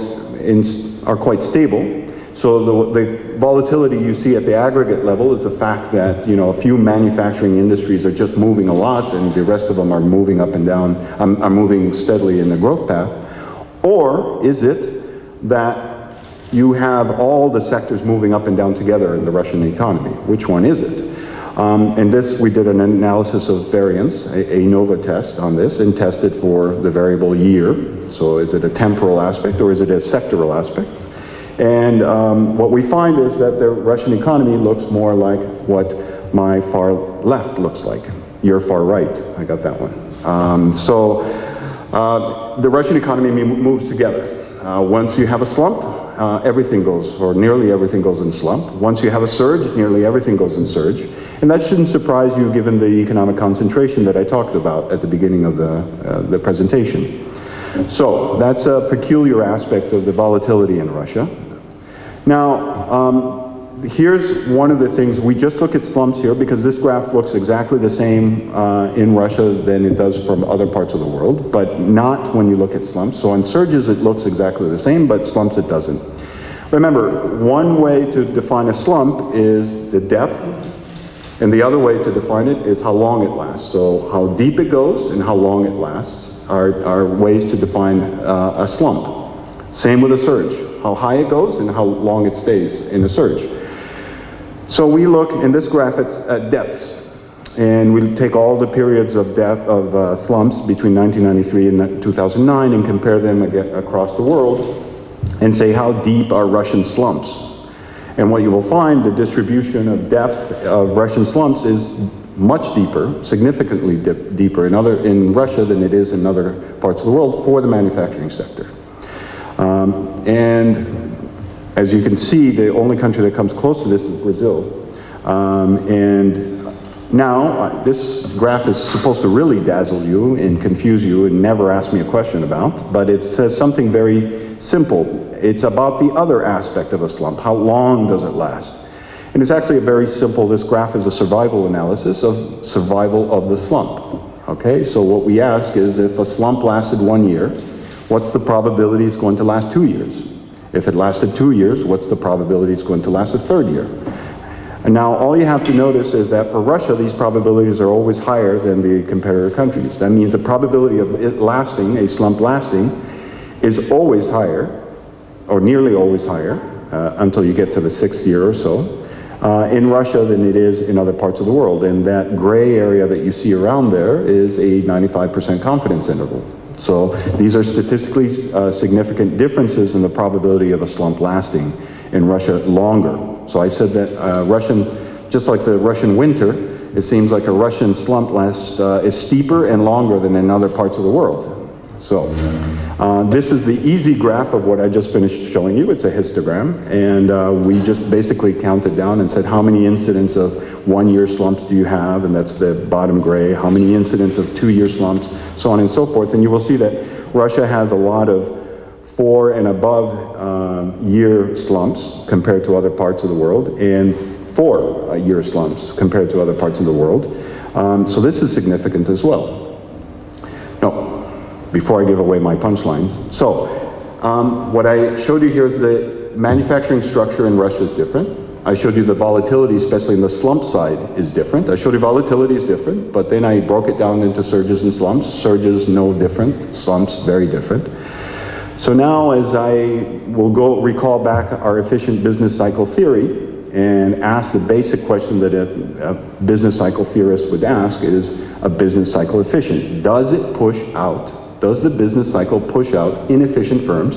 are quite stable. So the volatility you see at the aggregate level is the fact that, a few manufacturing industries are just moving a lot and the rest of them are moving up and down, are moving steadily in the growth path. Or is it that you have all the sectors moving up and down together in the Russian economy? Which one is it? And this, we did an analysis of variance, a NOVA test on this, and tested for the variable year. So is it a temporal aspect or is it a sectoral aspect? And what we find is that the Russian economy looks more like what my far left looks like. Your far right, I got that one. So the Russian economy moves together. Once you have a slump, everything goes, or nearly everything goes in slump. Once you have a surge, nearly everything goes in surge. And that shouldn't surprise you given the economic concentration that I talked about at the beginning of the presentation. So that's a peculiar aspect of the volatility in Russia. Now, here's one of the things, we just look at slumps here because this graph looks exactly the same in Russia than it does from other parts of the world, but not when you look at slumps. So on surges it looks exactly the same, but slumps it doesn't. Remember, one way to define a slump is the depth, and the other way to define it is how long it lasts. So how deep it goes and how long it lasts are ways to define a slump. Same with a surge, how high it goes and how long it stays in a surge. So we look in this graph at depths, and we take all the periods of slumps between 1993 and 2009 and compare them across the world and say how deep are Russian slumps. And what you will find, the distribution of depth of Russian slumps is much deeper, significantly deeper in Russia than it is in other parts of the world for the manufacturing sector. And as you can see, the only country that comes close to this is Brazil. And now, this graph is supposed to really dazzle you and confuse you and never ask me a question about, but it says something very simple. It's about the other aspect of a slump. How long does it last? And it's actually a very simple, this graph is a survival analysis of survival of the slump. Okay, so what we ask is if a slump lasted 1 year, what's the probability it's going to last 2 years? If it lasted 2 years, what's the probability it's going to last a third year? And now all you have to notice is that for Russia, these probabilities are always higher than the comparator countries. That means the probability of it lasting, a slump lasting, is always higher, or nearly always higher, until you get to the 6th year or so, in Russia than it is in other parts of the world. And that gray area that you see around there is a 95% confidence interval. So these are statistically significant differences in the probability of a slump lasting in Russia longer. So I said that just like the Russian winter, it seems like a Russian slump is steeper and longer than in other parts of the world. So this is the easy graph of what I just finished showing you. It's a histogram, and we just basically counted down and said how many incidents of 1 year slumps do you have, and that's the bottom gray, how many incidents of 2 year slumps, so on and so forth. And you will see that Russia has a lot of 4 and above year slumps compared to other parts of the world, and 4 year slumps compared to other parts of the world. So this is significant as well. No, before I give away my punchlines. So what I showed you here is the manufacturing structure in Russia is different. I showed you the volatility, especially in the slump side, is different. I showed you volatility is different, but then I broke it down into surges and slumps. Surges, no different. Slumps, very different. So now as I will recall back our efficient business cycle theory and ask the basic question that a business cycle theorist would ask is a business cycle efficient? Does it push out? Does the business cycle push out inefficient firms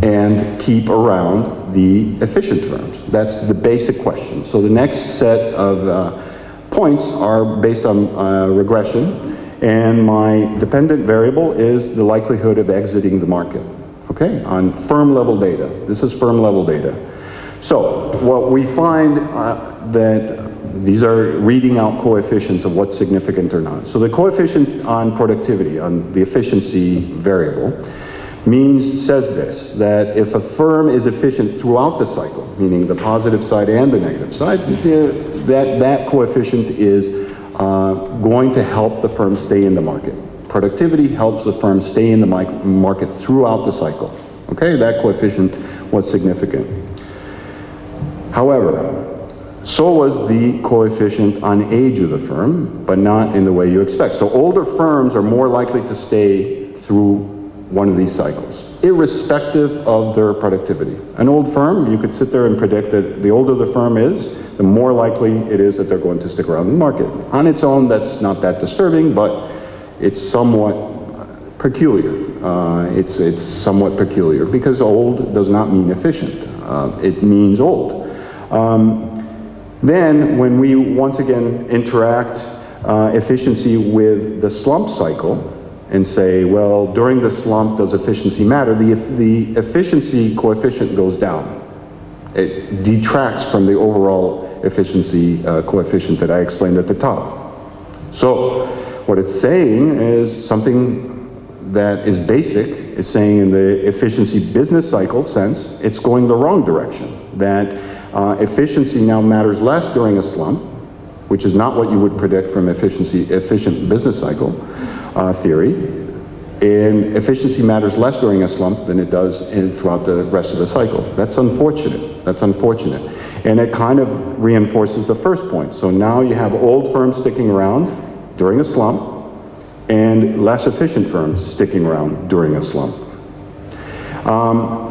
and keep around the efficient firms? That's the basic question. So the next set of points are based on regression, and my dependent variable is the likelihood of exiting the market, okay, on firm level data. This is firm level data. So what we find that these are reading out coefficients of what's significant or not. So the coefficient on productivity, on the efficiency variable, says this, that if a firm is efficient throughout the cycle, meaning the positive side and the negative side, that coefficient is going to help the firm stay in the market. Productivity helps the firm stay in the market throughout the cycle. Okay, that coefficient was significant. However, so was the coefficient on age of the firm, but not in the way you expect. So older firms are more likely to stay through one of these cycles, irrespective of their productivity. An old firm, you could sit there and predict that the older the firm is, the more likely it is that they're going to stick around in the market. On its own, that's not that disturbing, but it's somewhat peculiar. It's somewhat peculiar because old does not mean efficient. It means old. Then when we once again interact efficiency with the slump cycle and say, well, during the slump, does efficiency matter? The efficiency coefficient goes down. It detracts from the overall efficiency coefficient that I explained at the top. So what it's saying is something that is basic. It's saying in the efficiency business cycle sense, it's going the wrong direction. That efficiency now matters less during a slump, which is not what you would predict from efficient business cycle theory. And efficiency matters less during a slump than it does throughout the rest of the cycle. That's unfortunate. That's unfortunate. And it kind of reinforces the first point. So now you have old firms sticking around during a slump and less efficient firms sticking around during a slump.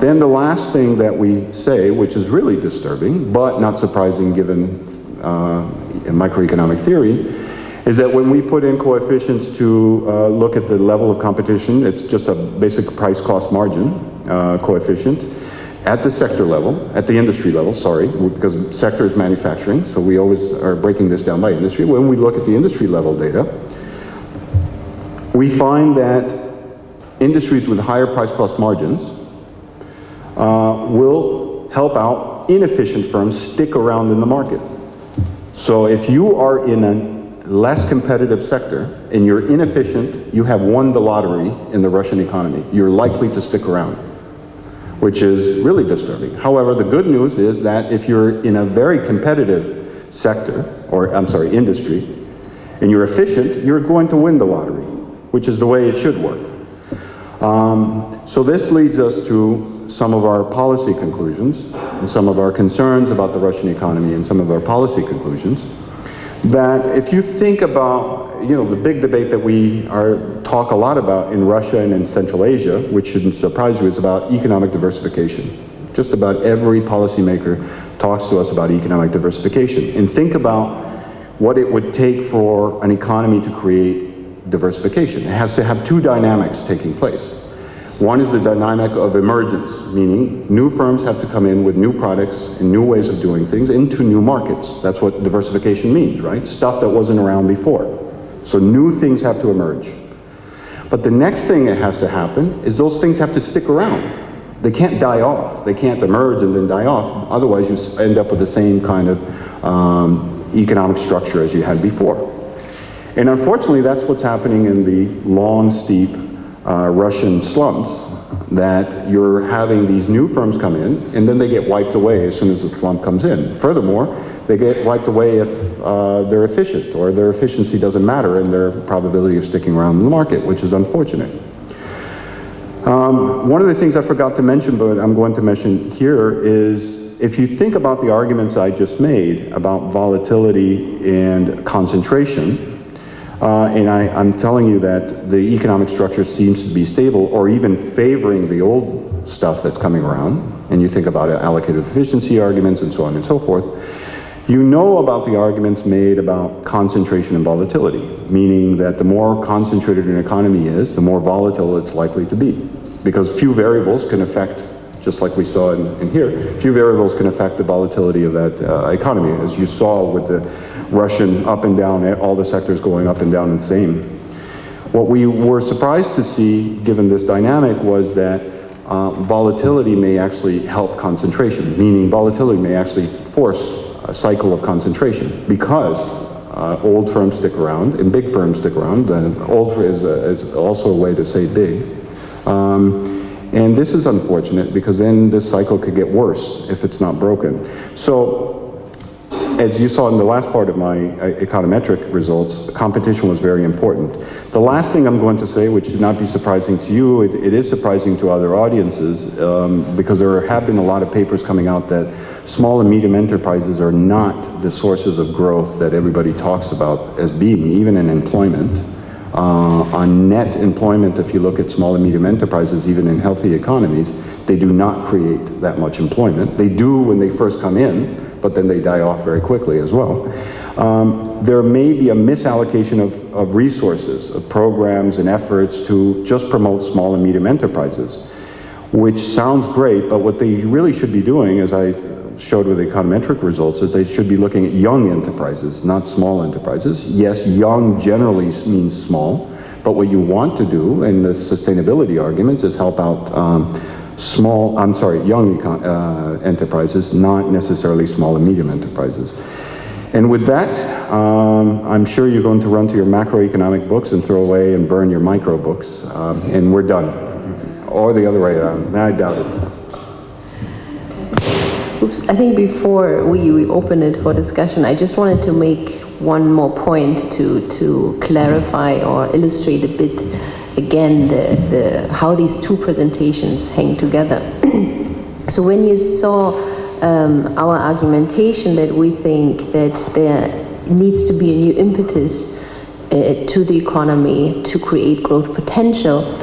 Then the last thing that we say, which is really disturbing, but not surprising given microeconomic theory, is that when we put in coefficients to look at the level of competition, it's just a basic price cost margin coefficient at the sector level, at the industry level, sorry, because sector is manufacturing, so we always are breaking this down by industry. When we look at the industry level data, we find that industries with higher price cost margins will help out inefficient firms stick around in the market. So if you are in a less competitive sector and you're inefficient, you have won the lottery in the Russian economy. You're likely to stick around, which is really disturbing. However, the good news is that if you're in a very competitive sector, or I'm sorry, industry, and you're efficient, you're going to win the lottery, which is the way it should work. So this leads us to some of our policy conclusions and some of our concerns about the Russian economy and some of our policy conclusions. That if you think about, the big debate that we talk a lot about in Russia and in Central Asia, which shouldn't surprise you, is about economic diversification. Just about every policymaker talks to us about economic diversification. And think about what it would take for an economy to create diversification. It has to have two dynamics taking place. One is the dynamic of emergence, meaning new firms have to come in with new products and new ways of doing things into new markets. That's what diversification means, right? Stuff that wasn't around before. So new things have to emerge. But the next thing that has to happen is those things have to stick around. They can't die off. They can't emerge and then die off. Otherwise you end up with the same kind of economic structure as you had before. And unfortunately that's what's happening in the long, steep Russian slumps, that you're having these new firms come in and then they get wiped away as soon as the slump comes in. Furthermore, they get wiped away if they're efficient or their efficiency doesn't matter in their probability of sticking around in the market, which is unfortunate. One of the things I forgot to mention, but I'm going to mention here, is if you think about the arguments I just made about volatility and concentration, and I'm telling you that the economic structure seems to be stable or even favoring the old stuff that's coming around, and you think about allocated efficiency arguments and so on and so forth, you know about the arguments made about concentration and volatility, meaning that the more concentrated an economy is, the more volatile it's likely to be. Because few variables can affect, just like we saw in here, few variables can affect the volatility of that economy, as you saw with the Russian up and down, all the sectors going up and down the same. What we were surprised to see, given this dynamic, was that volatility may actually help concentration, meaning volatility may actually force a cycle of concentration, because old firms stick around and big firms stick around. Old is also a way to say big. And this is unfortunate because then this cycle could get worse if it's not broken. So, as you saw in the last part of my econometric results, competition was very important. The last thing I'm going to say, which should not be surprising to you, it is surprising to other audiences, because there have been a lot of papers coming out that small and medium enterprises are not the sources of growth that everybody talks about as being, even in employment. On net employment, if you look at small and medium enterprises, even in healthy economies, they do not create that much employment. They do when they first come in, but then they die off very quickly as well. There may be a misallocation of resources, of programs and efforts to just promote small and medium enterprises, which sounds great, but what they really should be doing, as I showed with the econometric results, is they should be looking at young enterprises, not small enterprises. Yes, young generally means small, but what you want to do in the sustainability arguments is help out young enterprises, not necessarily small and medium enterprises. And with that, I'm sure you're going to run to your macroeconomic books and throw away and burn your micro books, and we're done. Or the other way around. I doubt it. Oops, I think before we open it for discussion, I just wanted to make one more point to clarify or illustrate a bit again how these two presentations hang together. So when you saw our argumentation that we think that there needs to be a new impetus to the economy to create growth potential,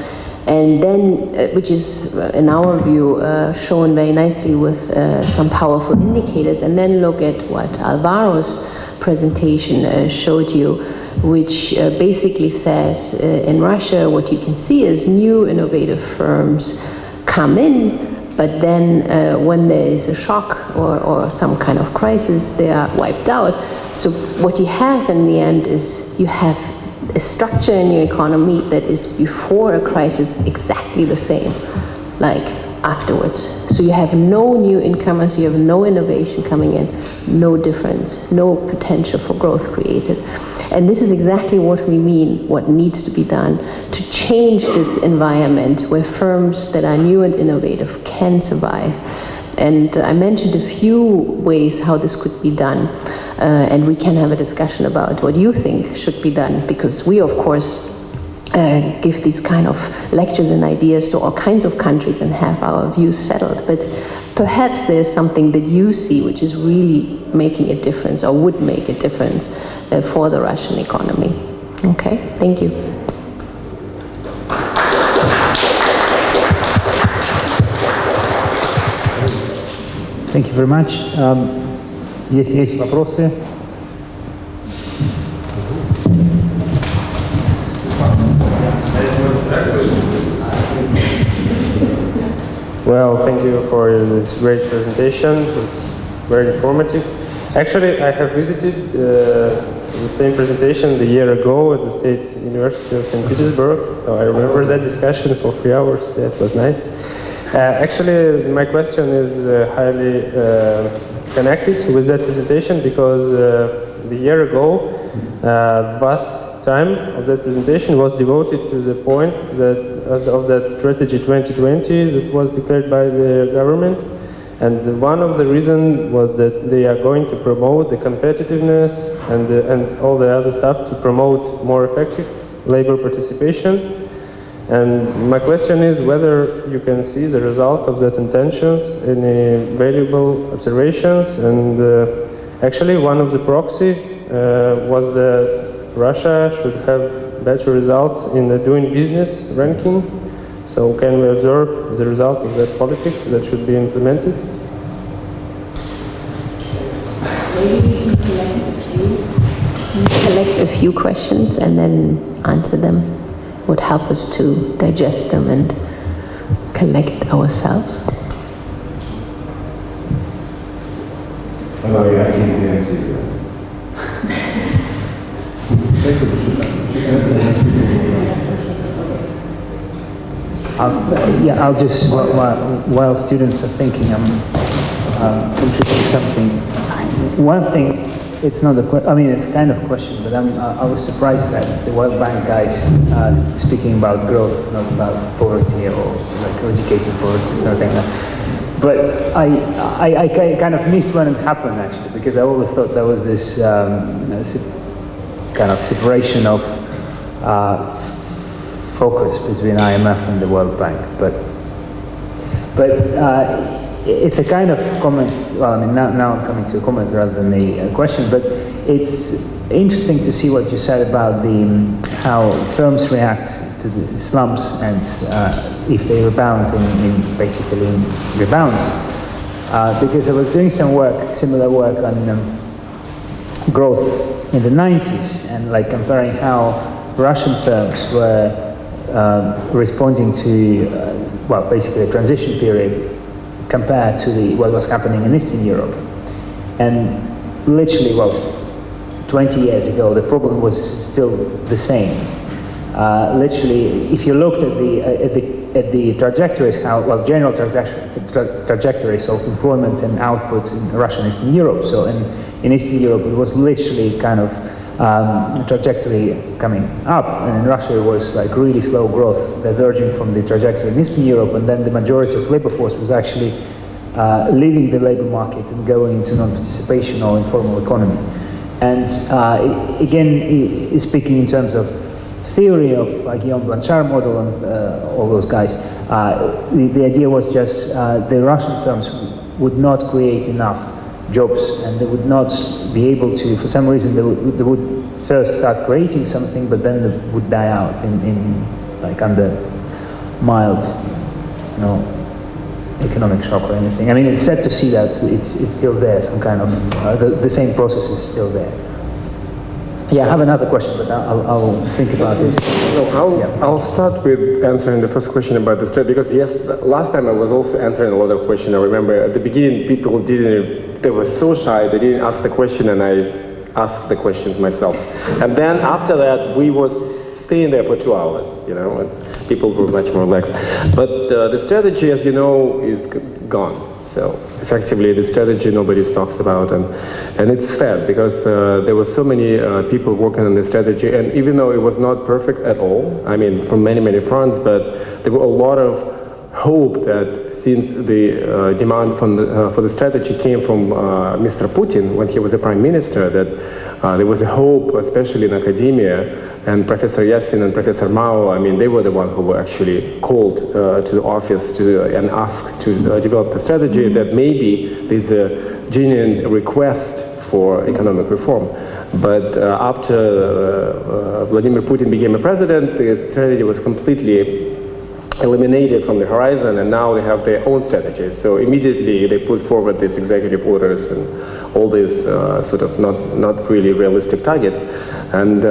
and then, which is in our view shown very nicely with some powerful indicators, and then look at what Alvaro's presentation showed you, which basically says in Russia what you can see is new innovative firms come in, but then when there is a shock or some kind of crisis, they are wiped out. So what you have in the end is you have a structure in your economy that is before a crisis exactly the same, like afterwards. So you have no new incomers, you have no innovation coming in, no difference, no potential for growth created. And this is exactly what we mean, what needs to be done to change this environment where firms that are new and innovative can survive. And I mentioned a few ways how this could be done. And we can have a discussion about what you think should be done, because we, of course, give these kind of lectures and ideas to all kinds of countries and have our views settled. But perhaps there's something that you see which is really making a difference or would make a difference for the Russian economy. Okay, thank you. Thank you very much. Если есть вопросы. Well, thank you for this great presentation. It's very informative. Actually, I have visited the same presentation the year ago at the State University of St. Petersburg, so I remember that discussion for 3 hours. That was nice. Actually, my question is highly connected with that presentation, because the year ago, the vast time of that presentation was devoted to the point that of that strategy 2020 that was declared by the government. And one of the reasons was that they are going to promote the competitiveness and all the other stuff to promote more effective labor participation. And my question is whether you can see the result of that intentions, any valuable observations. And actually one of the proxy was that Russia should have better results in the doing business ranking. So can we observe the result of that politics that should be implemented? Maybe we can collect a few questions and then answer them. Would help us to digest them and collect ourselves. Oh, yeah, I can't see you. I'll just, while students are thinking, introduce something. One thing, it's not a question, I mean, it's kind of a question, but I was surprised that the World Bank guys speaking about growth, not about poverty or like educated poverty, something like that. But I kind of missed when it happened, actually, because I always thought there was this kind of separation of focus between IMF and the World Bank. But it's a kind of comment. Well, I mean, now I'm coming to a comment rather than a question. But it's interesting to see what you said about how firms react to the slumps and if they rebound in basically rebounds. Because I was doing some work, similar work on growth in the 90s, and like comparing how Russian firms were responding to, well, basically a transition period compared to what was happening in Eastern Europe. And literally, well, 20 years ago, the problem was still the same. literally, if you looked at the trajectories, general trajectories of employment and output in Russia and Eastern Europe. So in Eastern Europe, it was literally kind of trajectory coming up, and in Russia it was like really slow growth, diverging from the trajectory in Eastern Europe, and then the majority of labor force was actually leaving the labor market and going into non-participation or informal economy. And again, speaking in terms of theory of Guillaume Blanchard model and all those guys, the idea was just the Russian firms would not create enough jobs, and they would not be able to, for some reason, they would first start creating something, but then they would die out in like under mild, economic shock or anything. I mean, it's sad to see that it's still there, some kind of, the same process is still there. Yeah, I have another question, but I'll think about it. I'll start with answering the first question about the study, because yes, last time I was also answering a lot of questions. I remember at the beginning people they were so shy, they didn't ask the question, and I asked the questions myself. And then after that, we was staying there for 2 hours, and people were much more relaxed. But the strategy, as you know, is gone. So effectively, the strategy nobody talks about, and it's sad because there were so many people working on the strategy, and even though it was not perfect at all, I mean, from many fronts, but there were a lot of hope that since the demand for the strategy came from Mr. Putin when he was a prime minister, that there was a hope, especially in academia, and Professor Yassin and Professor Mao, I mean, they were the ones who were actually called to the office and asked to develop the strategy, that maybe there's a genuine request for economic reform. But after Vladimir Putin became a president, the strategy was completely eliminated from the horizon, and now they have their own strategy. So immediately they put forward these executive orders and all these sort of not really realistic targets. And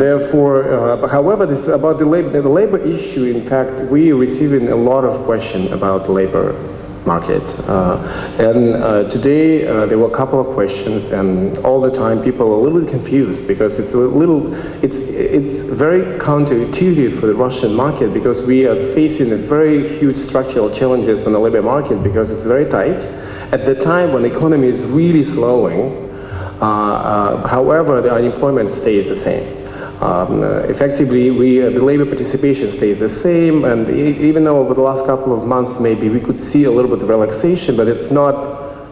therefore, however, about the labor issue, in fact, we are receiving a lot of questions about the labor market. Today there were a couple of questions, and all the time people are a little bit confused because it's very counterintuitive for the Russian market, because we are facing a very huge structural challenges on the labor market because it's very tight at the time when the economy is really slowing. However, the unemployment stays the same. Effectively, the labor participation stays the same, and even though over the last couple of months maybe we could see a little bit of relaxation, but it's not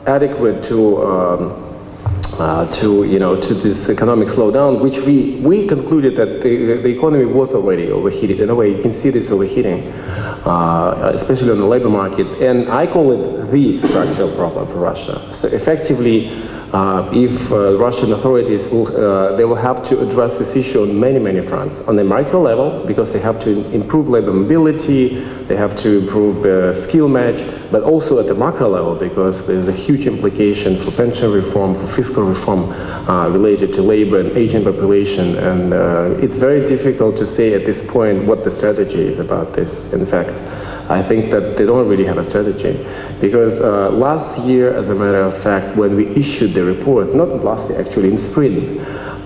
adequate to this economic slowdown, which we concluded that the economy was already overheated. In a way, you can see this overheating, especially on the labor market, and I call it the structural problem for Russia. So effectively, if Russian authorities they will have to address this issue on many fronts. On the micro level, because they have to improve labor mobility, they have to improve skill match, but also at the macro level, because there's a huge implication for pension reform, for fiscal reform related to labor and aging population, and it's very difficult to say at this point what the strategy is about this. In fact, I think that they don't really have a strategy, because last year, as a matter of fact, when we issued the report, not last year, actually in spring,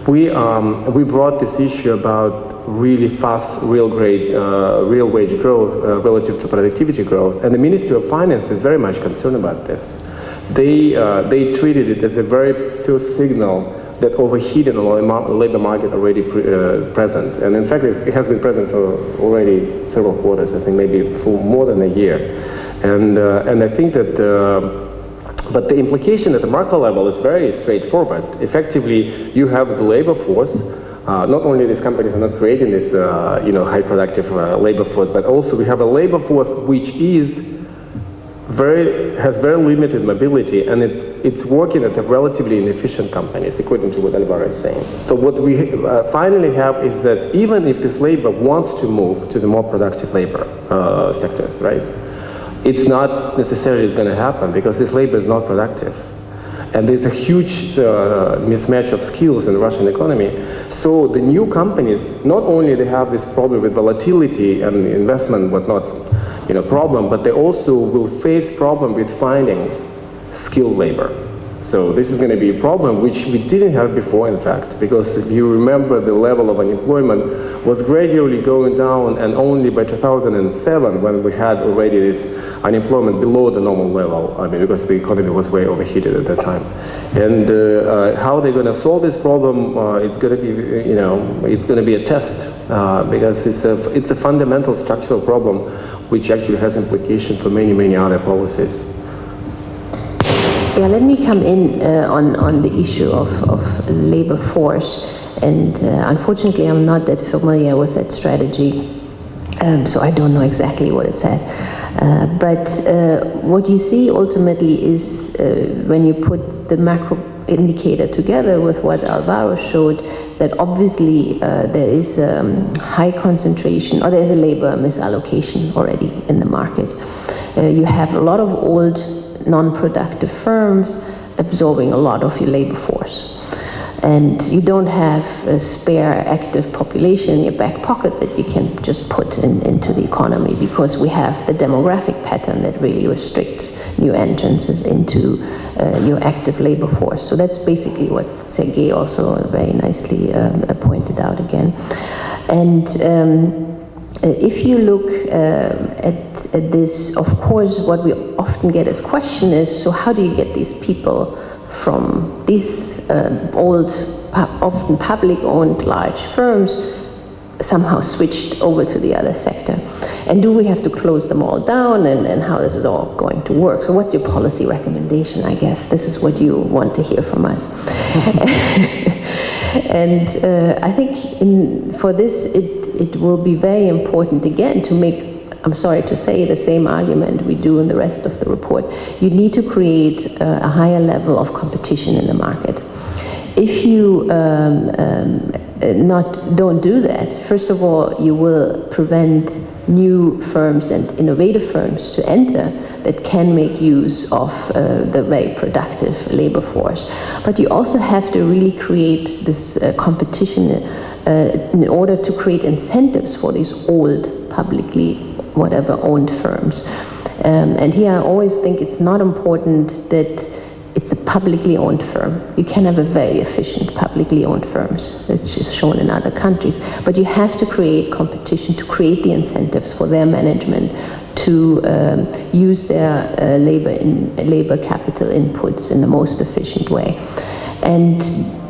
we brought this issue about really fast real wage growth relative to productivity growth, and the Ministry of Finance is very much concerned about this. They treated it as a very first signal that overheating on the labor market already present. And in fact, it has been present for already several quarters, I think maybe for more than a year. And I think that, but the implication at the macro level is very straightforward. Effectively, you have the labor force. Not only these companies are not creating this, high productive labor force, but also we have a labor force which has very limited mobility, and it's working at a relatively inefficient companies, according to what Alvaro is saying. So what we finally have is that even if this labor wants to move to the more productive labor sectors, right, it's not necessarily going to happen, because this labor is not productive. And there's a huge mismatch of skills in the Russian economy. So the new companies, not only they have this problem with volatility and investment, whatnot, problem, but they also will face problem with finding skilled labor. So this is going to be a problem which we didn't have before, in fact, because if you remember, the level of unemployment was gradually going down, and only by 2007, when we had already this unemployment below the normal level, I mean, because the economy was way overheated at that time. And how they're going to solve this problem, it's going to be, it's going to be a test, because it's a fundamental structural problem which actually has implications for many, many other policies. Yeah, let me come in on the issue of labor force, and unfortunately I'm not that familiar with that strategy, so I don't know exactly what it said. But what you see ultimately is when you put the macro indicator together with what Alvaro showed, that obviously there is high concentration, or there's a labor misallocation already in the market. You have a lot of old non-productive firms absorbing a lot of your labor force. And you don't have a spare active population in your back pocket that you can just put into the economy, because we have the demographic pattern that really restricts new entrances into your active labor force. So that's basically what Sergei also very nicely pointed out again. And if you look at this, of course, what we often get as question is, so how do you get these people from these old, often public-owned large firms somehow switched over to the other sector? And do we have to close them all down, and how this is all going to work? So what's your policy recommendation, I guess? This is what you want to hear from us. And I think for this, it will be very important, again, to make, I'm sorry to say, the same argument we do in the rest of the report. You need to create a higher level of competition in the market. If you don't do that, first of all, you will prevent new firms and innovative firms to enter that can make use of the very productive labor force. But you also have to really create this competition in order to create incentives for these old, publicly, whatever, owned firms. And here I always think it's not important that it's a publicly owned firm. You can have a very efficient publicly owned firms, which is shown in other countries, but you have to create competition to create the incentives for their management to use their labor capital inputs in the most efficient way. And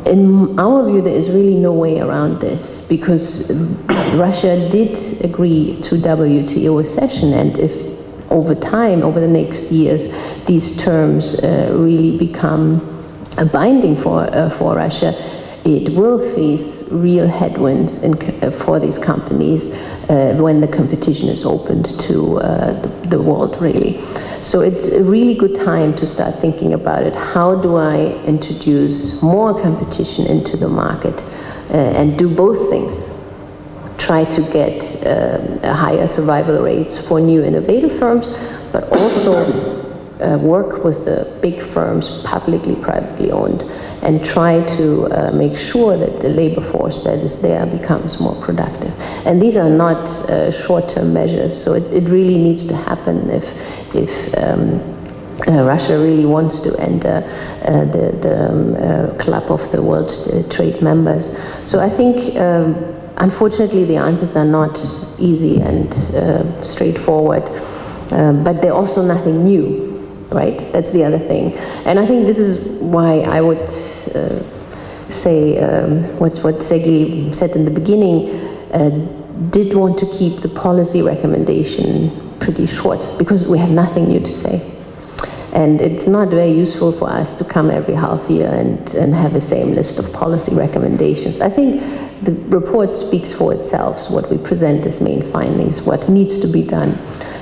in our view, there is really no way around this, because Russia did agree to WTO accession, and if over time, over the next years, these terms really become binding for Russia, it will face real headwinds for these companies when the competition is opened to the world, really. So it's a really good time to start thinking about it. How do I introduce more competition into the market and do both things? Try to get higher survival rates for new innovative firms, but also work with the big firms, publicly, privately owned, and try to make sure that the labor force that is there becomes more productive. And these are not short-term measures, so it really needs to happen if Russia really wants to enter the club of the World Trade members. So I think, unfortunately, the answers are not easy and straightforward, but they're also nothing new. Right? That's the other thing. And I think this is why I would say what Sergei said in the beginning, did want to keep the policy recommendation pretty short, because we have nothing new to say. And it's not very useful for us to come every half year and have the same list of policy recommendations. I think the report speaks for itself, so what we present as main findings, what needs to be done,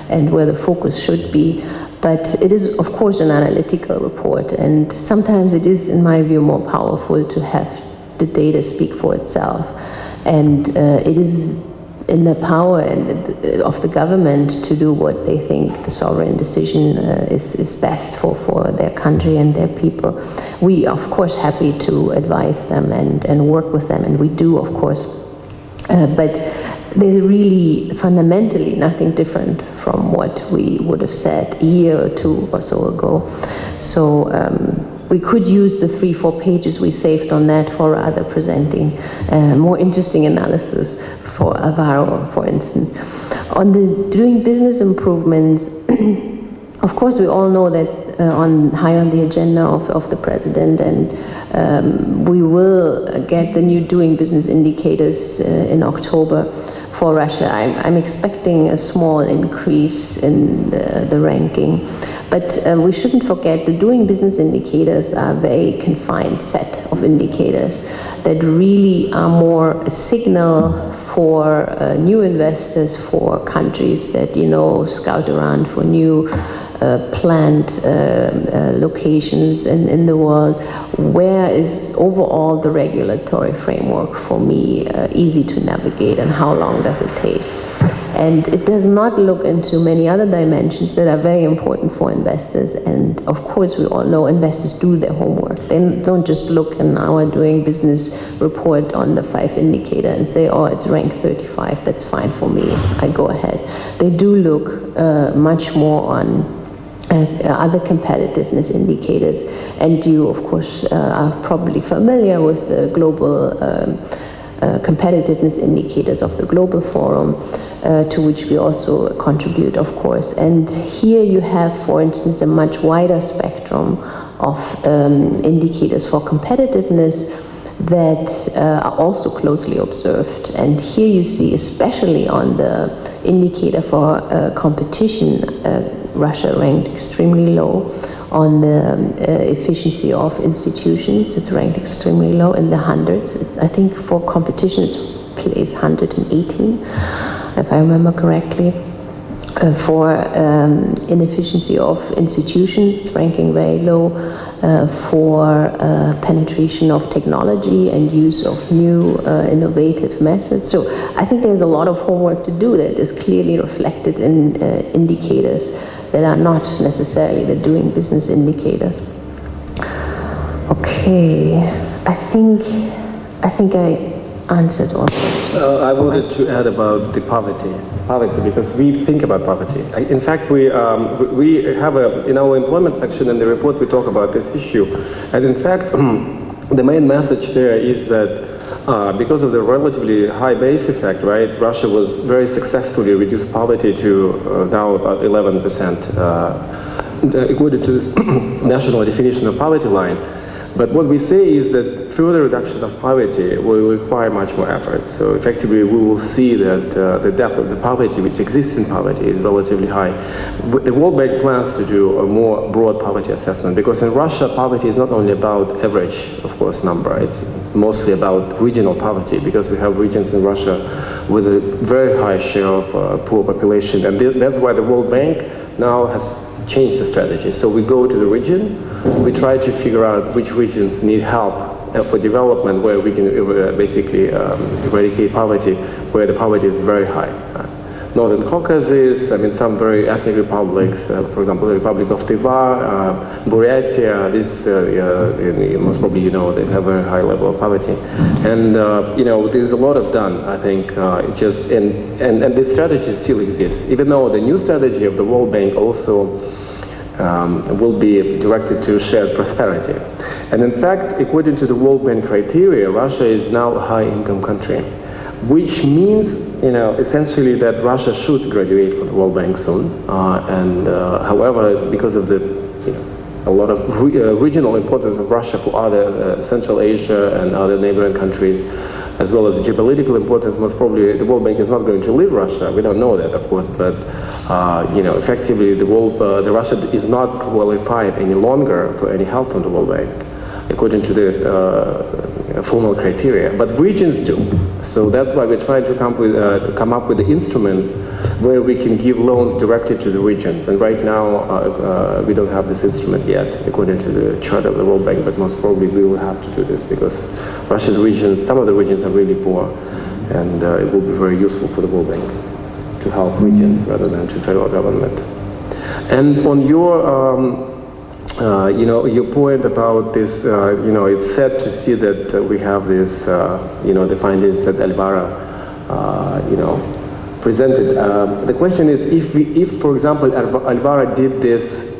and where the focus should be. But it is, of course, an analytical report, and sometimes it is, in my view, more powerful to have the data speak for itself. And it is in the power of the government to do what they think the sovereign decision is best for their country and their people. We are, of course, happy to advise them and work with them, and we do, of course. But there's really fundamentally nothing different from what we would have said a year or two or so ago. So we could use the 3-4 pages we saved on that for rather presenting more interesting analysis for Alvaro, for instance. On the doing business improvements, of course, we all know that's high on the agenda of the president, and we will get the new doing business indicators in October for Russia. I'm expecting a small increase in the ranking, but we shouldn't forget the doing business indicators are a very confined set of indicators that really are more a signal for new investors, for countries that, you know, scout around for new planned locations in the world. Where is overall the regulatory framework for me easy to navigate, and how long does it take? And it does not look into many other dimensions that are very important for investors. And of course, we all know investors do their homework. They don't just look in our doing business report on the 5 indicator and say, oh, it's ranked 35, that's fine for me, I go ahead. They do look much more on other competitiveness indicators. And you, of course, are probably familiar with the global competitiveness indicators of the Global Forum, to which we also contribute, of course. And here you have, for instance, a much wider spectrum of indicators for competitiveness that are also closely observed. And here you see, especially on the indicator for competition, Russia ranked extremely low. On the efficiency of institutions, it's ranked extremely low in the hundreds. I think for competition it's place 118, if I remember correctly. For inefficiency of institutions, it's ranking very low. For penetration of technology and use of new innovative methods. So I think there's a lot of homework to do that is clearly reflected in indicators that are not necessarily the doing business indicators. Okay, I think I answered all questions. I wanted to add about the poverty, because we think about poverty. In fact, we have in our employment section in the report we talk about this issue, and in fact, the main message there is that because of the relatively high base effect, right? Russia was very successfully reduced poverty to now about 11%, according to this national definition of poverty line. But what we say is that further reduction of poverty will require much more effort. So effectively, we will see that the depth of the poverty which exists in poverty is relatively high. The World Bank plans to do a more broad poverty assessment, because in Russia, poverty is not only about average, of course, number. It's mostly about regional poverty, because we have regions in Russia with a very high share of poor population. And that's why the World Bank now has changed the strategy. So we go to the region, we try to figure out which regions need help for development, where we can basically eradicate poverty, where the poverty is very high. Northern Caucasus, I mean, some very ethnic republics, for example, the Republic of Tver, Buryatia, this, most probably you know, they have a very high level of poverty. And, you know, there's a lot of done, I think, and this strategy still exists, even though the new strategy of the World Bank also will be directed to shared prosperity. And in fact, according to the World Bank criteria, Russia is now a high-income country, which means, you know, essentially that Russia should graduate from the World Bank soon. However, because of the, you know, a lot of regional importance of Russia for other Central Asia and other neighboring countries, as well as geopolitical importance, most probably the World Bank is not going to leave Russia. We don't know that, of course, but you know, effectively, the Russia is not qualified any longer for any help from the World Bank, according to the formal criteria. But regions do. So that's why we're trying to come up with the instruments where we can give loans directly to the regions. And right now, we don't have this instrument yet, according to the chart of the World Bank, but most probably we will have to do this, because Russian regions, some of the regions are really poor, and it will be very useful for the World Bank to help regions rather than to federal government. And on your, you know, your point about this, you know, it's sad to see that we have this, you know, the findings that Alvaro, you know, presented. The question is, if for example, Alvaro did this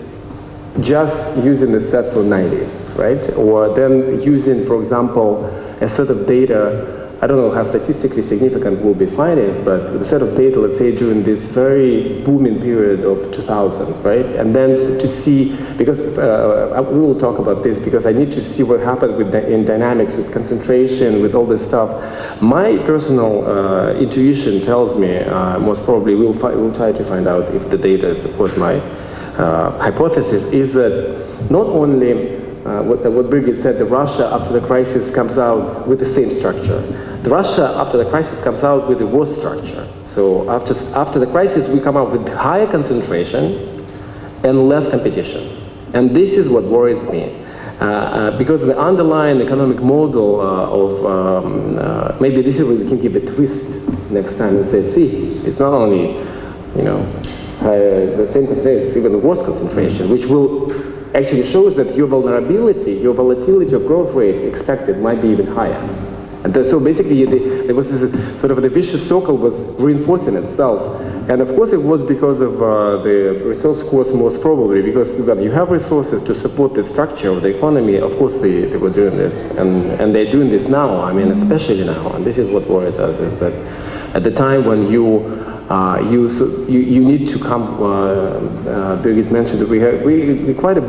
just using the set for 90s, right? Or then using, for example, a set of data, I don't know how statistically significant will be finance, but the set of data, let's say during this very booming period of 2000s, right? And then to see, because we will talk about this, because I need to see what happened with in dynamics, with concentration, with all this stuff. My personal intuition tells me, most probably we'll try to find out if the data support my hypothesis, is that not only what Birgit said, that Russia after the crisis comes out with the same structure. The Russia after the crisis comes out with a worse structure. So after the crisis, we come out with higher concentration and less competition. And this is what worries me. Because the underlying economic model of, maybe this is where we can give a twist next time and say, see, it's not only, the same concentration, it's even a worse concentration, which will actually shows that your vulnerability, your volatility of growth rates expected might be even higher. And so basically there was this sort of the vicious circle was reinforcing itself. And of course it was because of the resource course, most probably, because when you have resources to support the structure of the economy, of course they were doing this. And they're doing this now, I mean, especially now. And this is what worries us, is that at the time when you need to come, Birgit mentioned that we quite a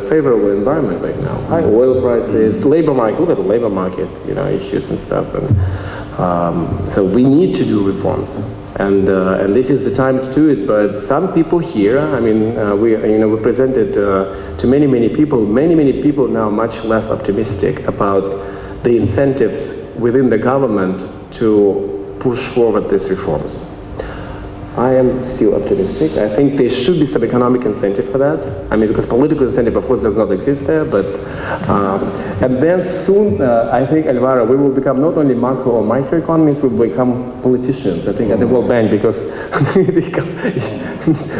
favorable environment right now. High oil prices, labor market, look at the labor market, issues and stuff. And so we need to do reforms. And this is the time to do it. But some people here, I mean, we presented to many people. Many people now much less optimistic about the incentives within the government to push forward these reforms. I am still optimistic. I think there should be some economic incentive for that. I mean, because political incentive, of course, does not exist there. But and then soon, I think, Alvaro, we will become not only macro or microeconomists, we will become politicians. I think at the World Bank, because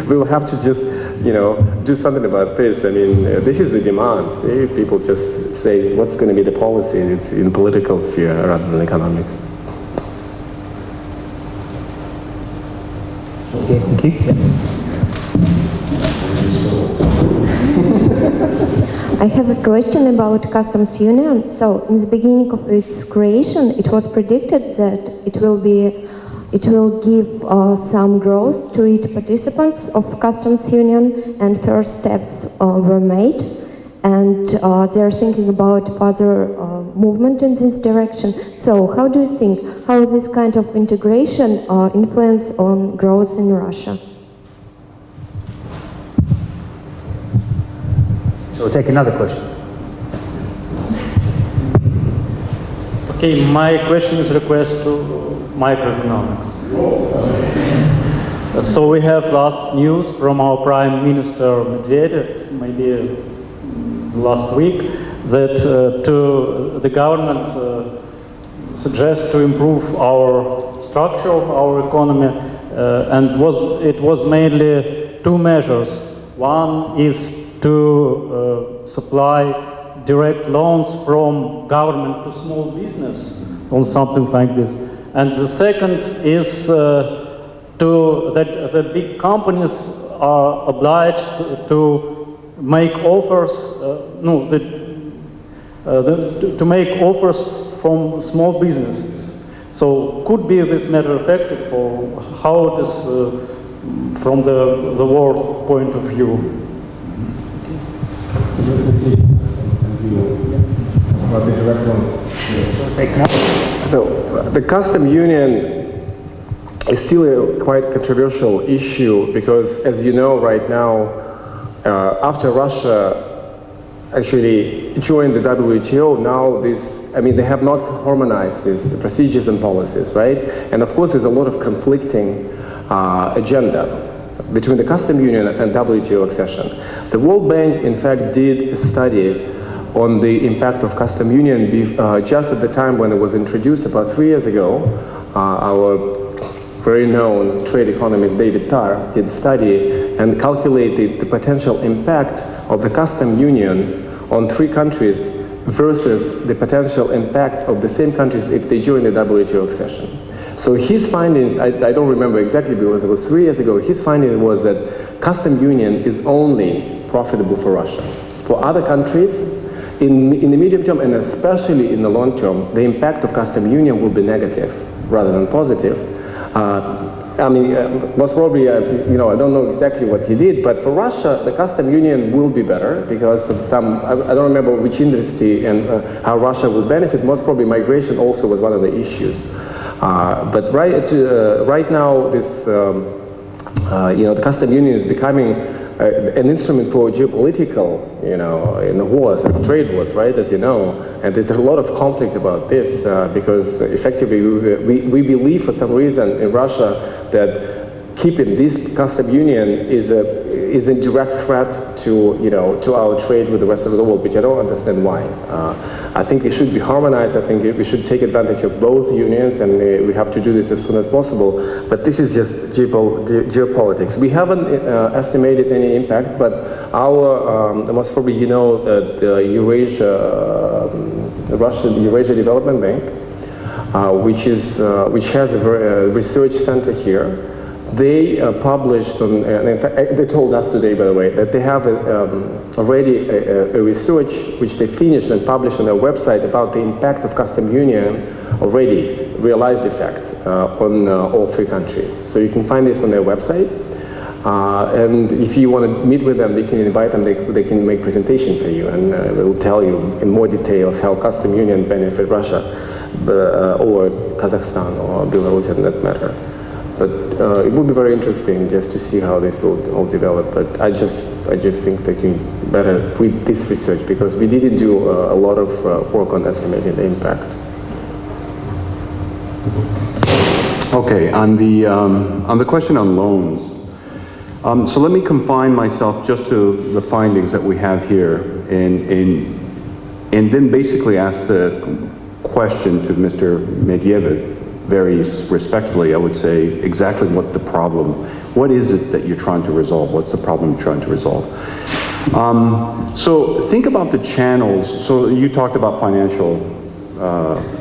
we will have to just, do something about this. I mean, this is the demand. See, people just say, what's going to be the policy? It's in political sphere rather than economics. Okay, thank you. Yeah. I have a question about customs union. So, in the beginning of its creation, it was predicted that it will give some growth to its participants of customs union, and first steps were made. And they are thinking about further movement in this direction. So how do you think, how this kind of integration influence on growth in Russia? So we'll take another question. Okay, my question is a request to microeconomics. So we have last news from our Prime Minister Medvedev, maybe last week, that the government suggests to improve our structure of our economy, and it was mainly two measures. One is to supply direct loans from government to small business, or something like this. And the second is that the big companies are obliged to make offers, to make offers from small businesses. So could be this matter effective, or how it is from the world point of view? So the custom union is still a quite controversial issue, because as you know right now, after Russia actually joined the WTO, now they have not harmonized these procedures and policies, right? And of course there's a lot of conflicting agenda between the custom union and WTO accession. The World Bank, in fact, did a study on the impact of custom union just at the time when it was introduced about 3 years ago. Our very known trade economist David Tarr did a study and calculated the potential impact of the custom union on 3 countries versus the potential impact of the same countries if they join the WTO accession. So his findings, I don't remember exactly because it was 3 years ago, his finding was that custom union is only profitable for Russia. For other countries, in the medium term and especially in the long term, the impact of custom union will be negative rather than positive. I mean, most probably, I don't know exactly what he did, but for Russia, the custom union will be better because of some, I don't remember which industry and how Russia will benefit. Most probably migration also was one of the issues. But right now, this, the custom union is becoming an instrument for geopolitical, in the wars, trade wars, right, as you know. And there's a lot of conflict about this because effectively we believe for some reason in Russia that keeping this custom union is a direct threat to, to our trade with the rest of the world, which I don't understand why. I think it should be harmonized. I think we should take advantage of both unions, and we have to do this as soon as possible. But this is just geopolitics. We haven't estimated any impact, but our, most probably the Russian Eurasia Development Bank, which has a research center here. They published, and in fact, they told us today, by the way, that they have already a research which they finished and published on their website about the impact of custom union already, realized effect on all three countries. So you can find this on their website. And if you want to meet with them, they can invite them, they can make presentation for you, and they will tell you in more details how custom union benefit Russia, or Kazakhstan, or Belarus in that matter. But it would be very interesting just to see how this will all develop. But I just think that you better read this research because we didn't do a lot of work on estimating the impact. Okay, on the question on loans. So let me confine myself just to the findings that we have here, and then basically ask the question to Mr. Medvedev. Very respectfully, I would say exactly what the problem, what is it that you're trying to resolve? What's the problem you're trying to resolve? So think about the channels. So you talked about financial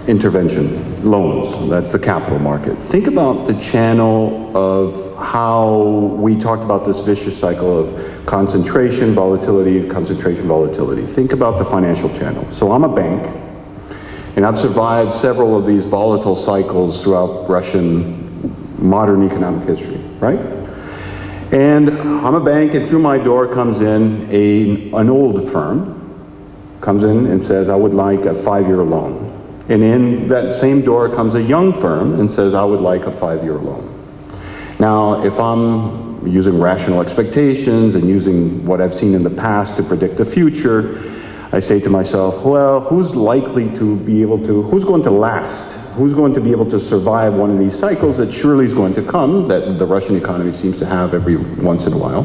intervention, loans, that's the capital market. Think about the channel of how we talked about this vicious cycle of concentration, volatility, concentration, volatility. Think about the financial channel. So I'm a bank, and I've survived several of these volatile cycles throughout Russian modern economic history, right? And I'm a bank, and through my door comes in an old firm, comes in and says, I would like a 5-year loan. And in that same door comes a young firm and says, I would like a 5-year loan. Now, if I'm using rational expectations and using what I've seen in the past to predict the future, I say to myself, well, who's likely to be able to, who's going to last? Who's going to be able to survive one of these cycles that surely is going to come, that the Russian economy seems to have every once in a while?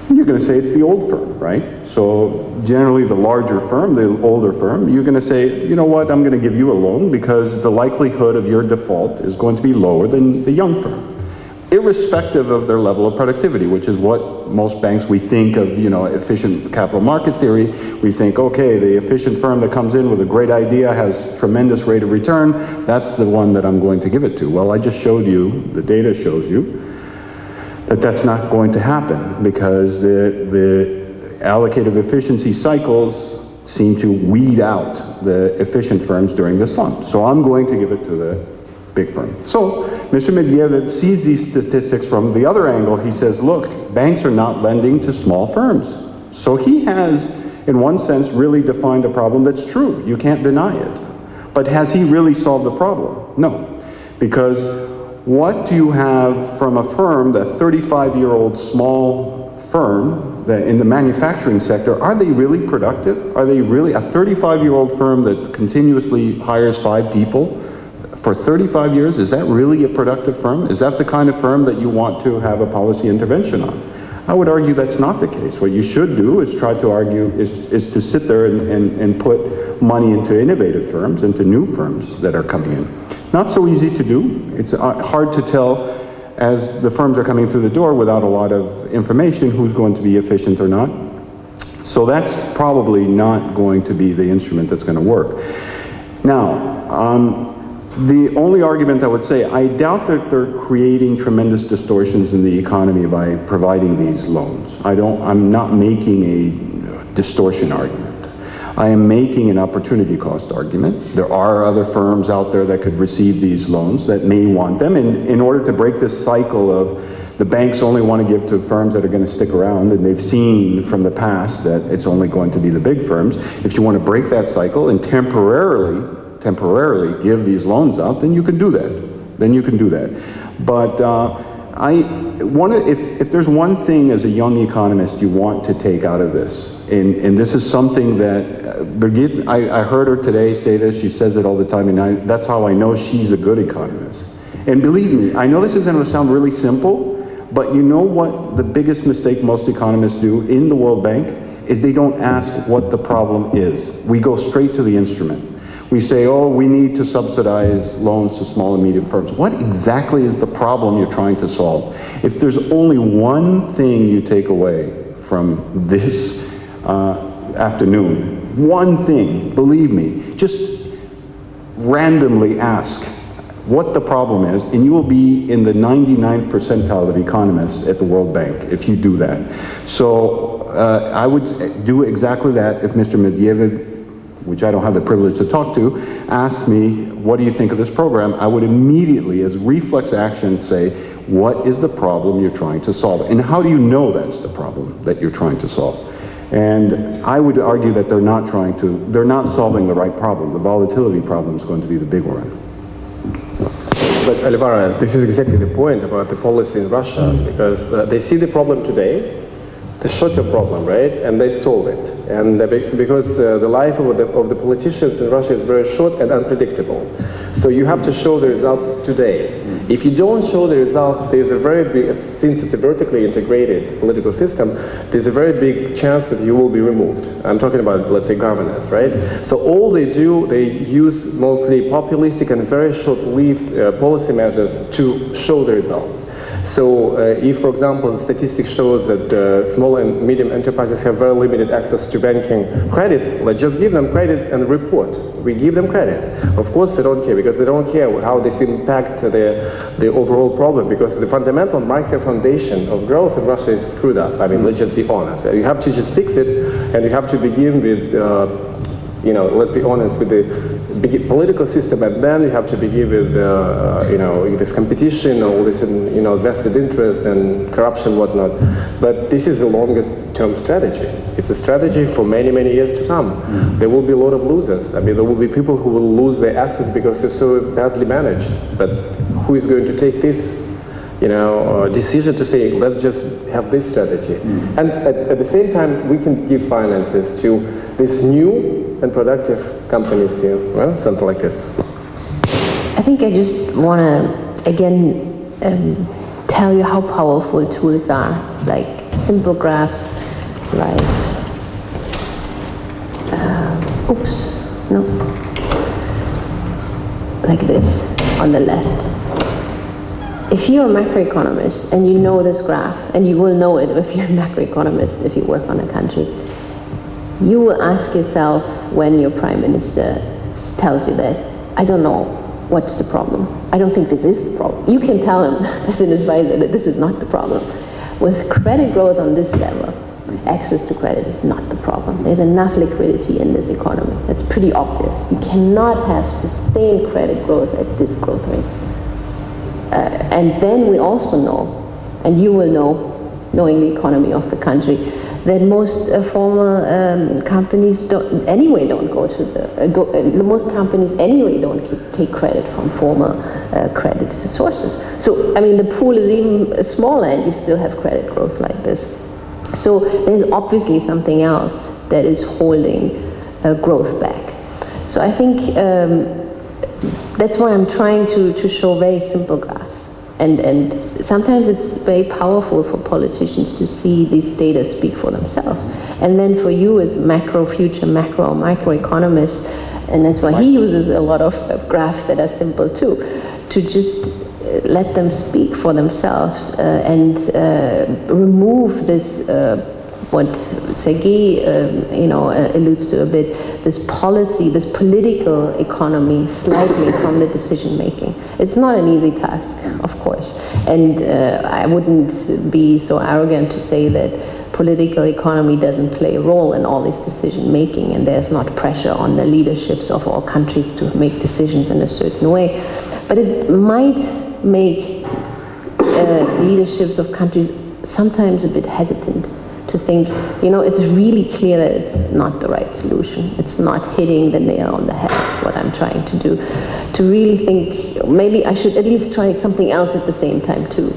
And you're going to say it's the old firm, right? So generally the larger firm, the older firm, you're going to say, you know what, I'm going to give you a loan because the likelihood of your default is going to be lower than the young firm, irrespective of their level of productivity, which is what most banks, we think of, efficient capital market theory. We think, okay, the efficient firm that comes in with a great idea has tremendous rate of return, that's the one that I'm going to give it to. Well, I just showed you, the data shows you, that that's not going to happen because the allocative efficiency cycles seem to weed out the efficient firms during the slump. So I'm going to give it to the big firm. So Mr. Medvedev sees these statistics from the other angle. He says, look, banks are not lending to small firms. So he has, in one sense, really defined a problem that's true. You can't deny it. But has he really solved the problem? No. Because what do you have from a firm, that 35-year-old small firm that in the manufacturing sector, are they really productive? Are they really a 35-year-old firm that continuously hires 5 people for 35 years? Is that really a productive firm? Is that the kind of firm that you want to have a policy intervention on? I would argue that's not the case. What you should do is try to argue, is to sit there and put money into innovative firms, into new firms that are coming in. Not so easy to do. It's hard to tell as the firms are coming through the door without a lot of information who's going to be efficient or not. So that's probably not going to be the instrument that's going to work. Now, The only argument I would say, I doubt that they're creating tremendous distortions in the economy by providing these loans. I'm not making a distortion argument. I am making an opportunity cost argument. There are other firms out there that could receive these loans that may want them, and in order to break this cycle of the banks only want to give to firms that are going to stick around, and they've seen from the past that it's only going to be the big firms. If you want to break that cycle and temporarily give these loans out, then you can do that. But if there's one thing as a young economist you want to take out of this, and this is something that Birgit, I heard her today say this, she says it all the time, and that's how I know she's a good economist. And believe me, I know this is going to sound really simple, but you know what the biggest mistake most economists do in the World Bank is they don't ask what the problem is. We go straight to the instrument. We say, oh, we need to subsidize loans to small and medium firms. What exactly is the problem you're trying to solve? If there's only one thing you take away from this afternoon, one thing, believe me, just randomly ask what the problem is, and you will be in the 99th percentile of economists at the World Bank if you do that. So I would do exactly that if Mr. Medvedev, which I don't have the privilege to talk to, asked me, what do you think of this program? I would immediately, as reflex action, say, what is the problem you're trying to solve? And how do you know that's the problem that you're trying to solve? And I would argue that they're not solving the right problem. The volatility problem is going to be the big one. But Alvaro, this is exactly the point about the policy in Russia, because they see the problem today, the short-term problem, right, and they solve it. And because the life of the politicians in Russia is very short and unpredictable. So you have to show the results today. If you don't show the result, there's a very big, since it's a vertically integrated political system, there's a very big chance that you will be removed. I'm talking about, let's say, governance, right? So all they do, they use mostly populistic and very short-lived policy measures to show the results. So if, for example, the statistics shows that small and medium enterprises have very limited access to banking credit, let's just give them credit and report. We give them credits. Of course they don't care, because they don't care how this impacts the overall problem, because the fundamental micro foundation of growth in Russia is screwed up. I mean, let's just be honest. You have to just fix it, and you have to begin with, let's be honest, with the political system, and then you have to begin with, this competition, all this, vested interest and corruption, whatnot. But this is a longer-term strategy. It's a strategy for many, many years to come. There will be a lot of losers. I mean, there will be people who will lose their assets because they're so badly managed. But who is going to take this, decision to say, let's just have this strategy? And at the same time, we can give finances to this new and productive companies here, well, something like this. I think I just want to, again, tell you how powerful tools are, like simple graphs, like, like this on the left. If you're a macroeconomist and you know this graph, and you will know it if you're a macroeconomist, if you work on a country, you will ask yourself when your prime minister tells you that, I don't know what's the problem. I don't think this is the problem. You can tell him as an advisor that this is not the problem. With credit growth on this level, access to credit is not the problem. There's enough liquidity in this economy. That's pretty obvious. You cannot have sustained credit growth at this growth rates. And then we also know, and you will know, knowing the economy of the country, that most formal companies don't go to the, most companies anyway don't take credit from formal credit sources. So, I mean, the pool is even smaller and you still have credit growth like this. So there's obviously something else that is holding growth back. So I think that's why I'm trying to show very simple graphs. And sometimes it's very powerful for politicians to see these data speak for themselves. And then for you as future macro or microeconomist, and that's why he uses a lot of graphs that are simple too, to just let them speak for themselves and remove this what Sergei, alludes to a bit, this policy, this political economy slightly from the decision making. It's not an easy task, of course, and I wouldn't be so arrogant to say that political economy doesn't play a role in all this decision making, and there's not pressure on the leaderships of all countries to make decisions in a certain way. But it might make leaderships of countries sometimes a bit hesitant to think, it's really clear that it's not the right solution. It's not hitting the nail on the head, what I'm trying to do. To really think, maybe I should at least try something else at the same time too.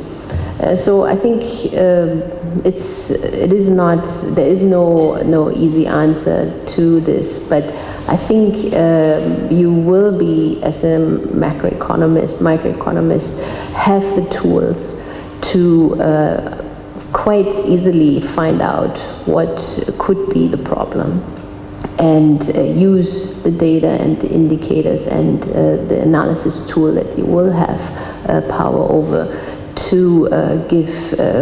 So I think there is no easy answer to this, but I think you will be, as a microeconomist, have the tools to quite easily find out what could be the problem and use the data and the indicators and the analysis tool that you will have power over to give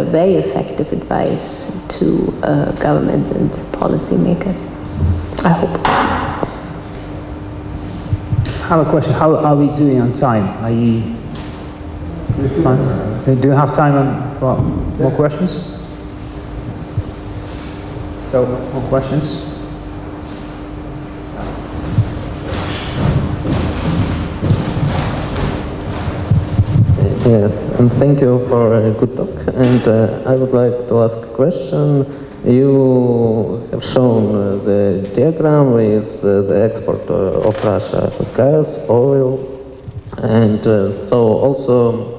very effective advice to governments and policymakers. I hope. I have a question. How are we doing on time? Are you fine? Do you have time for more questions? So, more questions? Yes, and thank you for a good talk. And I would like to ask a question. You have shown the diagram with the export of Russia of gas, oil, and so also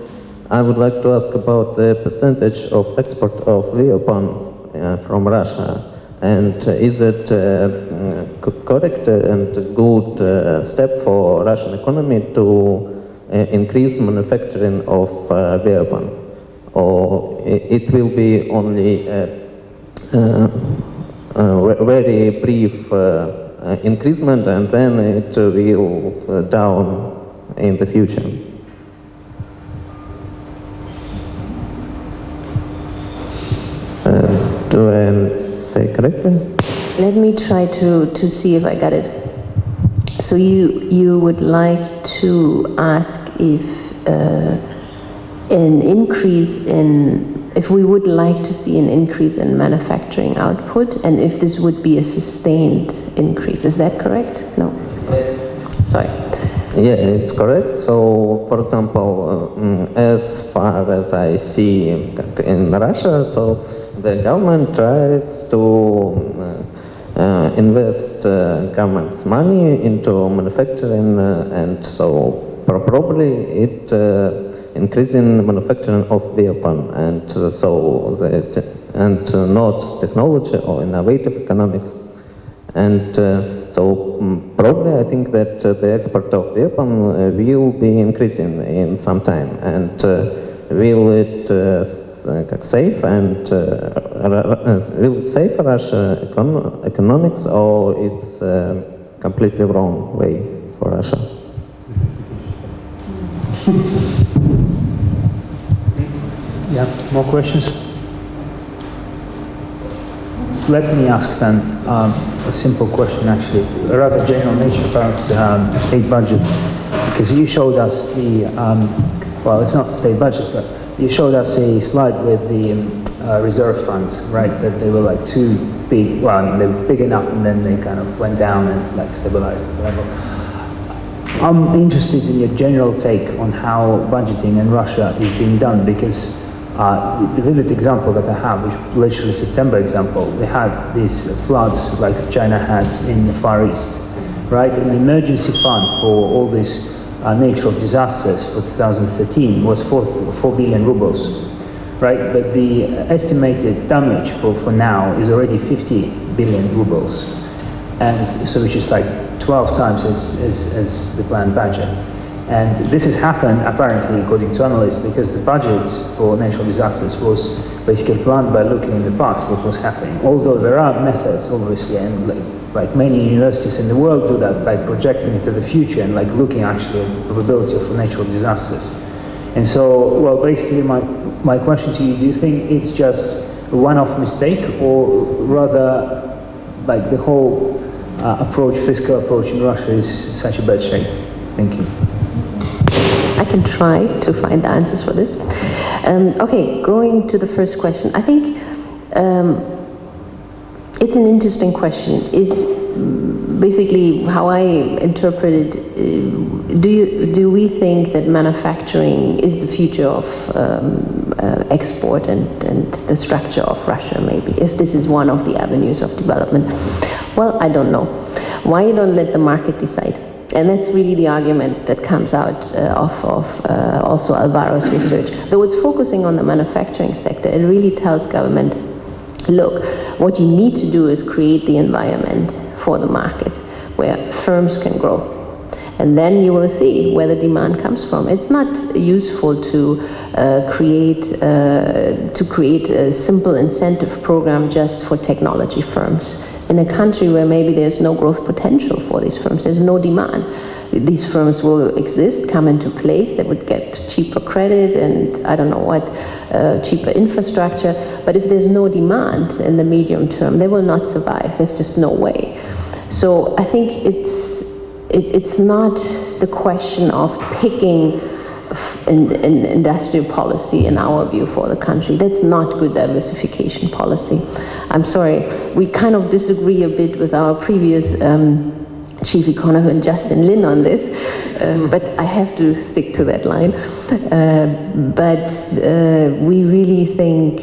I would like to ask about the percentage of export of weapons from Russia. And is it correct and good step for Russian economy to increase manufacturing of weapons, or it will be only a very brief increasement and then it will down in the future? Do I say correctly? Let me try to see if I got it. So you would like to ask if if we would like to see an increase in manufacturing output, and if this would be a sustained increase. Is that correct? No. Sorry. Yeah, it's correct. So, for example, as far as I see in Russia, so the government tries to invest government's money into manufacturing, and so probably it increasing manufacturing of weapons, and so and not technology or innovative economics, and so probably I think that the export of weapons will be increasing in some time, and will it save and will it save Russia economics, or it's completely wrong way for Russia? Yeah, more questions? Let me ask then a simple question, actually, a rather general nature about the state budget, because you showed us the, well, it's not the state budget, but you showed us a slide with the reserve funds, right, that they were like too big, well, they were big enough and then they kind of went down and like stabilized the level. I'm interested in your general take on how budgeting in Russia is being done, because the vivid example that I have, which literally September example, we had these floods like China had in the Far East, right? And the emergency fund for all these natural disasters for 2013 was 4 billion rubles, right? But the estimated damage for now is already 50 billion rubles, and so which is like 12 times as the planned budget. And this has happened, apparently, according to analysts, because the budgets for natural disasters was basically planned by looking in the past what was happening. Although there are methods, obviously, and like many universities in the world do that by projecting into the future and like looking actually at the probability of natural disasters. And so, well, basically my question to you, do you think it's just a one-off mistake, or rather, like the whole fiscal approach in Russia is such a bad shape? Thank you. I can try to find the answers for this. Okay, going to the first question. I think it's an interesting question. Is basically how I interpret it. Do we think that manufacturing is the future of export and the structure of Russia? Maybe if this is one of the avenues of development. Well, I don't know. Why you don't let the market decide? And that's really the argument that comes out of also Alvaro's research. Though it's focusing on the manufacturing sector, it really tells government, look, what you need to do is create the environment for the market where firms can grow. And then you will see where the demand comes from. It's not useful to create a simple incentive program just for technology firms. In a country where maybe there's no growth potential for these firms, there's no demand. These firms will exist, come into place, they would get cheaper credit and I don't know what, cheaper infrastructure. But if there's no demand in the medium term, they will not survive. There's just no way. So I think it's not the question of picking an industrial policy in our view for the country. That's not good diversification policy. I'm sorry, we kind of disagree a bit with our previous chief economist Justin Lin on this, but I have to stick to that line. But we really think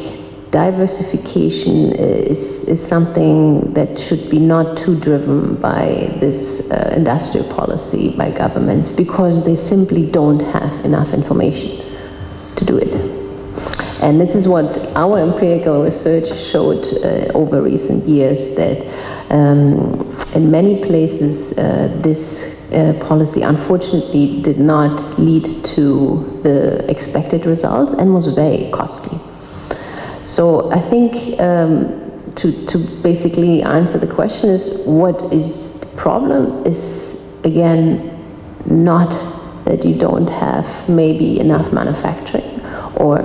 diversification is something that should be not too driven by this industrial policy by governments, because they simply don't have enough information to do it. And this is what our empirical research showed over recent years, that in many places this policy unfortunately did not lead to the expected results and was very costly. So I think to basically answer the question is, what is the problem is, again, not that you don't have maybe enough manufacturing or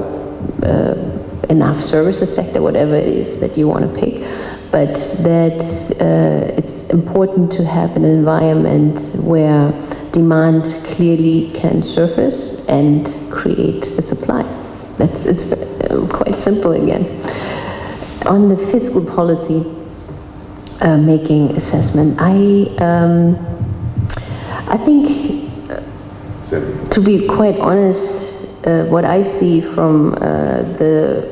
enough services sector, whatever it is that you want to pick, but that it's important to have an environment where demand clearly can surface and create a supply. It's quite simple again. On the fiscal policy making assessment, I think, to be quite honest, what I see from the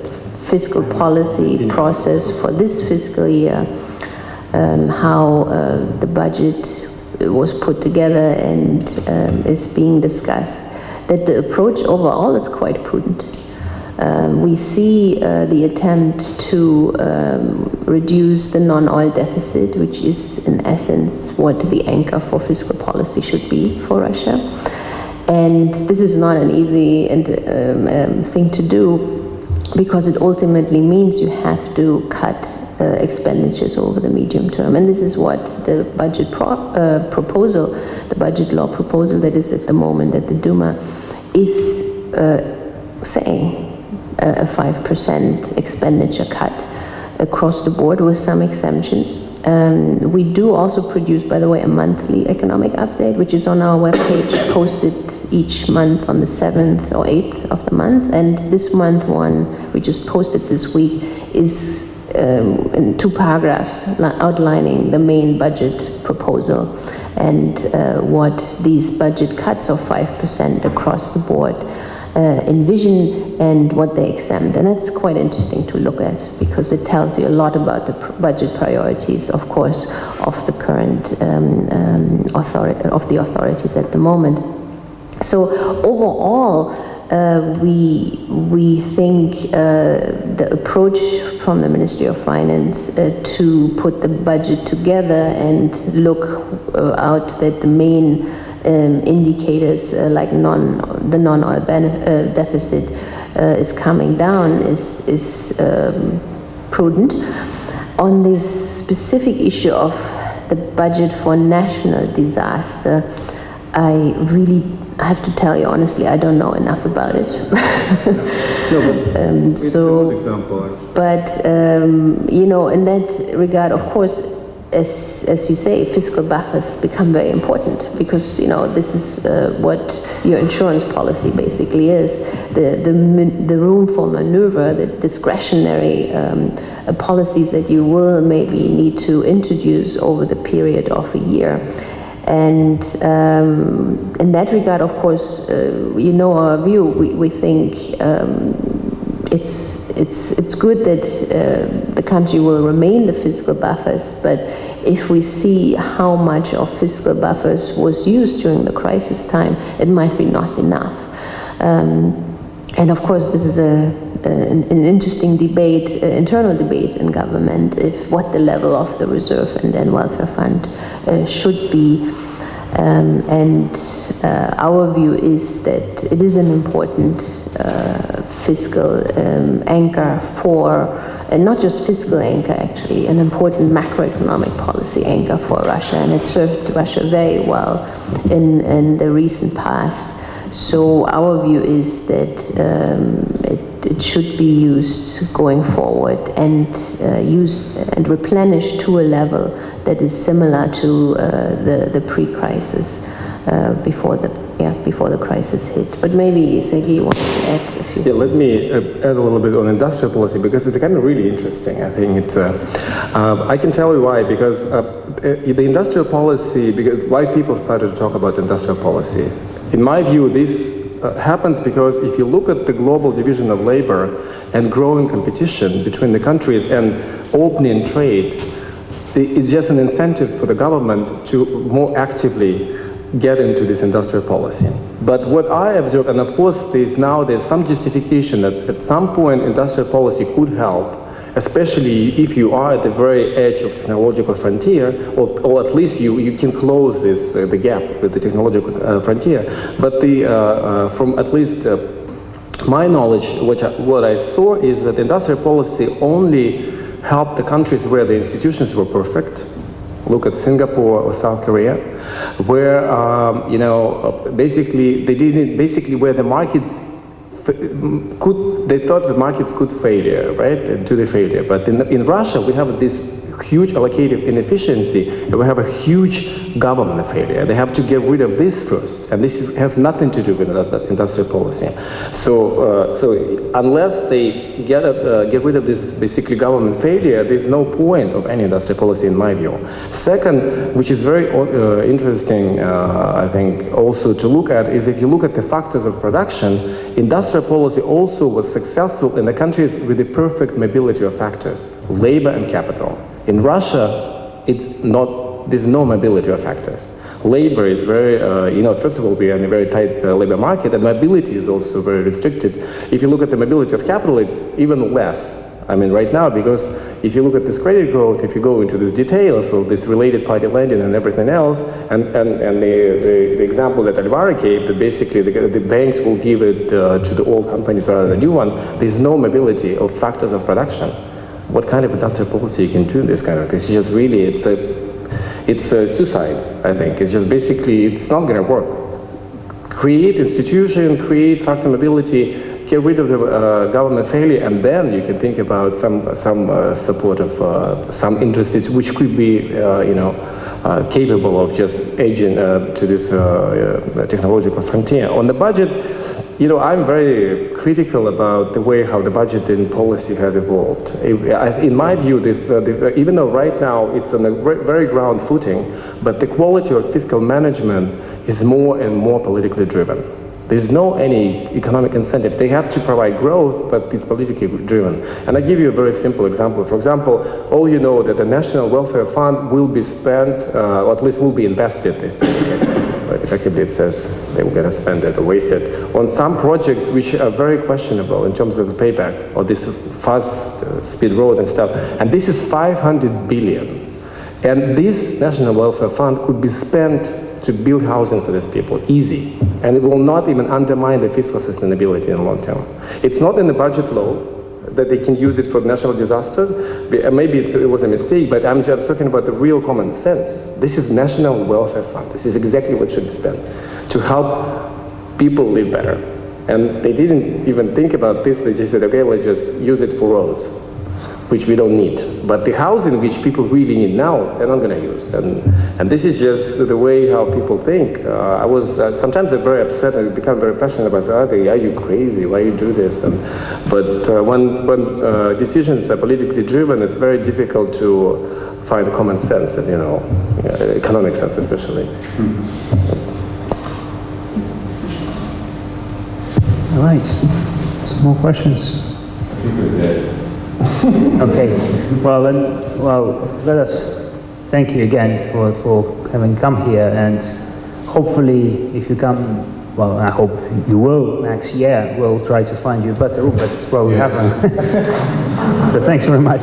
fiscal policy process for this fiscal year, how the budget was put together and is being discussed, that the approach overall is quite prudent. We see the attempt to reduce the non-oil deficit, which is in essence what the anchor for fiscal policy should be for Russia. And this is not an easy thing to do, because it ultimately means you have to cut expenditures over the medium term. And this is what the budget proposal, the budget law proposal that is at the moment at the Duma, is saying. A 5% expenditure cut across the board with some exemptions. We do also produce, by the way, a monthly economic update, which is on our webpage, posted each month on the 7th or 8th of the month. And this month one, we just posted this week, is in 2 paragraphs outlining the main budget proposal and what these budget cuts of 5% across the board envision and what they exempt. And that's quite interesting to look at, because it tells you a lot about the budget priorities, of course, of the current authorities at the moment. So overall, we think the approach from the Ministry of Finance to put the budget together and look out that the main indicators like the non-oil deficit is coming down is prudent. On this specific issue of the budget for national disaster, I really I have to tell you honestly, I don't know enough about it. It's a good example, actually. But you know, in that regard, of course, as you say, fiscal buffers become very important, because you know this is what your insurance policy basically is: the room for maneuver, the discretionary policies that you will maybe need to introduce over the period of a year. And in that regard, of course, you know our view. We think it's good that the country will remain the fiscal buffers, but if we see how much of fiscal buffers was used during the crisis time, it might be not enough. And of course, this is an interesting debate, internal debate in government, if what the level of the reserve and then welfare fund should be. And our view is that it is an important fiscal anchor for, and not just fiscal anchor actually, an important macroeconomic policy anchor for Russia, and it served Russia very well in the recent past. So our view is that it should be used going forward and used and replenished to a level that is similar to the pre-crisis before the crisis hit. But maybe Sergei wants to add a few. Yeah, let me add a little bit on industrial policy, because it's kind of really interesting. I think it's. I can tell you why, because the industrial policy. Because why people started to talk about industrial policy. In my view, this happens because if you look at the global division of labor and growing competition between the countries and opening trade, it's just an incentive for the government to more actively get into this industrial policy. But what I observe, and of course there's some justification that at some point industrial policy could help, especially if you are at the very edge of technological frontier, or at least you can close the gap with the technological frontier. But from at least my knowledge, what I saw is that industrial policy only helped the countries where the institutions were perfect. Look at Singapore or South Korea, where basically where the markets they thought the markets could failure, right, to the failure. But in Russia, we have this huge allocative inefficiency, and we have a huge government failure. They have to get rid of this first, and this has nothing to do with industrial policy. So unless they get rid of this basically government failure, there's no point of any industrial policy in my view. Second, which is very interesting, I think, also to look at, is if you look at the factors of production, industrial policy also was successful in the countries with the perfect mobility of factors, labor and capital. In Russia, there's no mobility of factors. Labor is very, first of all, we are in a very tight labor market, and mobility is also very restricted. If you look at the mobility of capital, it's even less. I mean, right now, because if you look at this credit growth, if you go into these details of this related party lending and everything else, and the example that Alvaro gave, that basically the banks will give it to the old companies rather than the new one, there's no mobility of factors of production. What kind of industrial policy you can do in this kind of thing? It's just really, it's a suicide, I think. It's just basically, it's not going to work. Create institution, create factor mobility, get rid of the government failure, and then you can think about some support of some industries which could be, capable of just aging to this technological frontier. On the budget, I'm very critical about the way how the budgeting policy has evolved. In my view, even though right now it's on a very ground footing, but the quality of fiscal management is more and more politically driven. There's no any economic incentive. They have to provide growth, but it's politically driven. And I give you a very simple example. For example, all you know that the National Welfare Fund will be spent, or at least will be invested this year. But effectively it says they will get spent or wasted on some projects which are very questionable in terms of the payback, or this fast speed road and stuff. And this is 500 billion. And this National Welfare Fund could be spent to build housing for these people, easy. And it will not even undermine the fiscal sustainability in the long term. It's not in the budget law that they can use it for natural disasters. Maybe it was a mistake, but I'm just talking about the real common sense. This is National Welfare Fund. This is exactly what should be spent to help people live better. And they didn't even think about this. They just said, okay, let's just use it for roads, which we don't need. But the housing which people really need now, they're not going to use. And this is just the way how people think. I was sometimes I'm very upset and become very passionate about, are you crazy? Why you do this? But when decisions are politically driven, it's very difficult to find common sense, you know, economic sense especially. All right, some more questions? Okay, well then, let us thank you again for having come here, and hopefully if you come, well, I hope you will next year, we'll try to find you a better room, but well, we haven't. So thanks very much.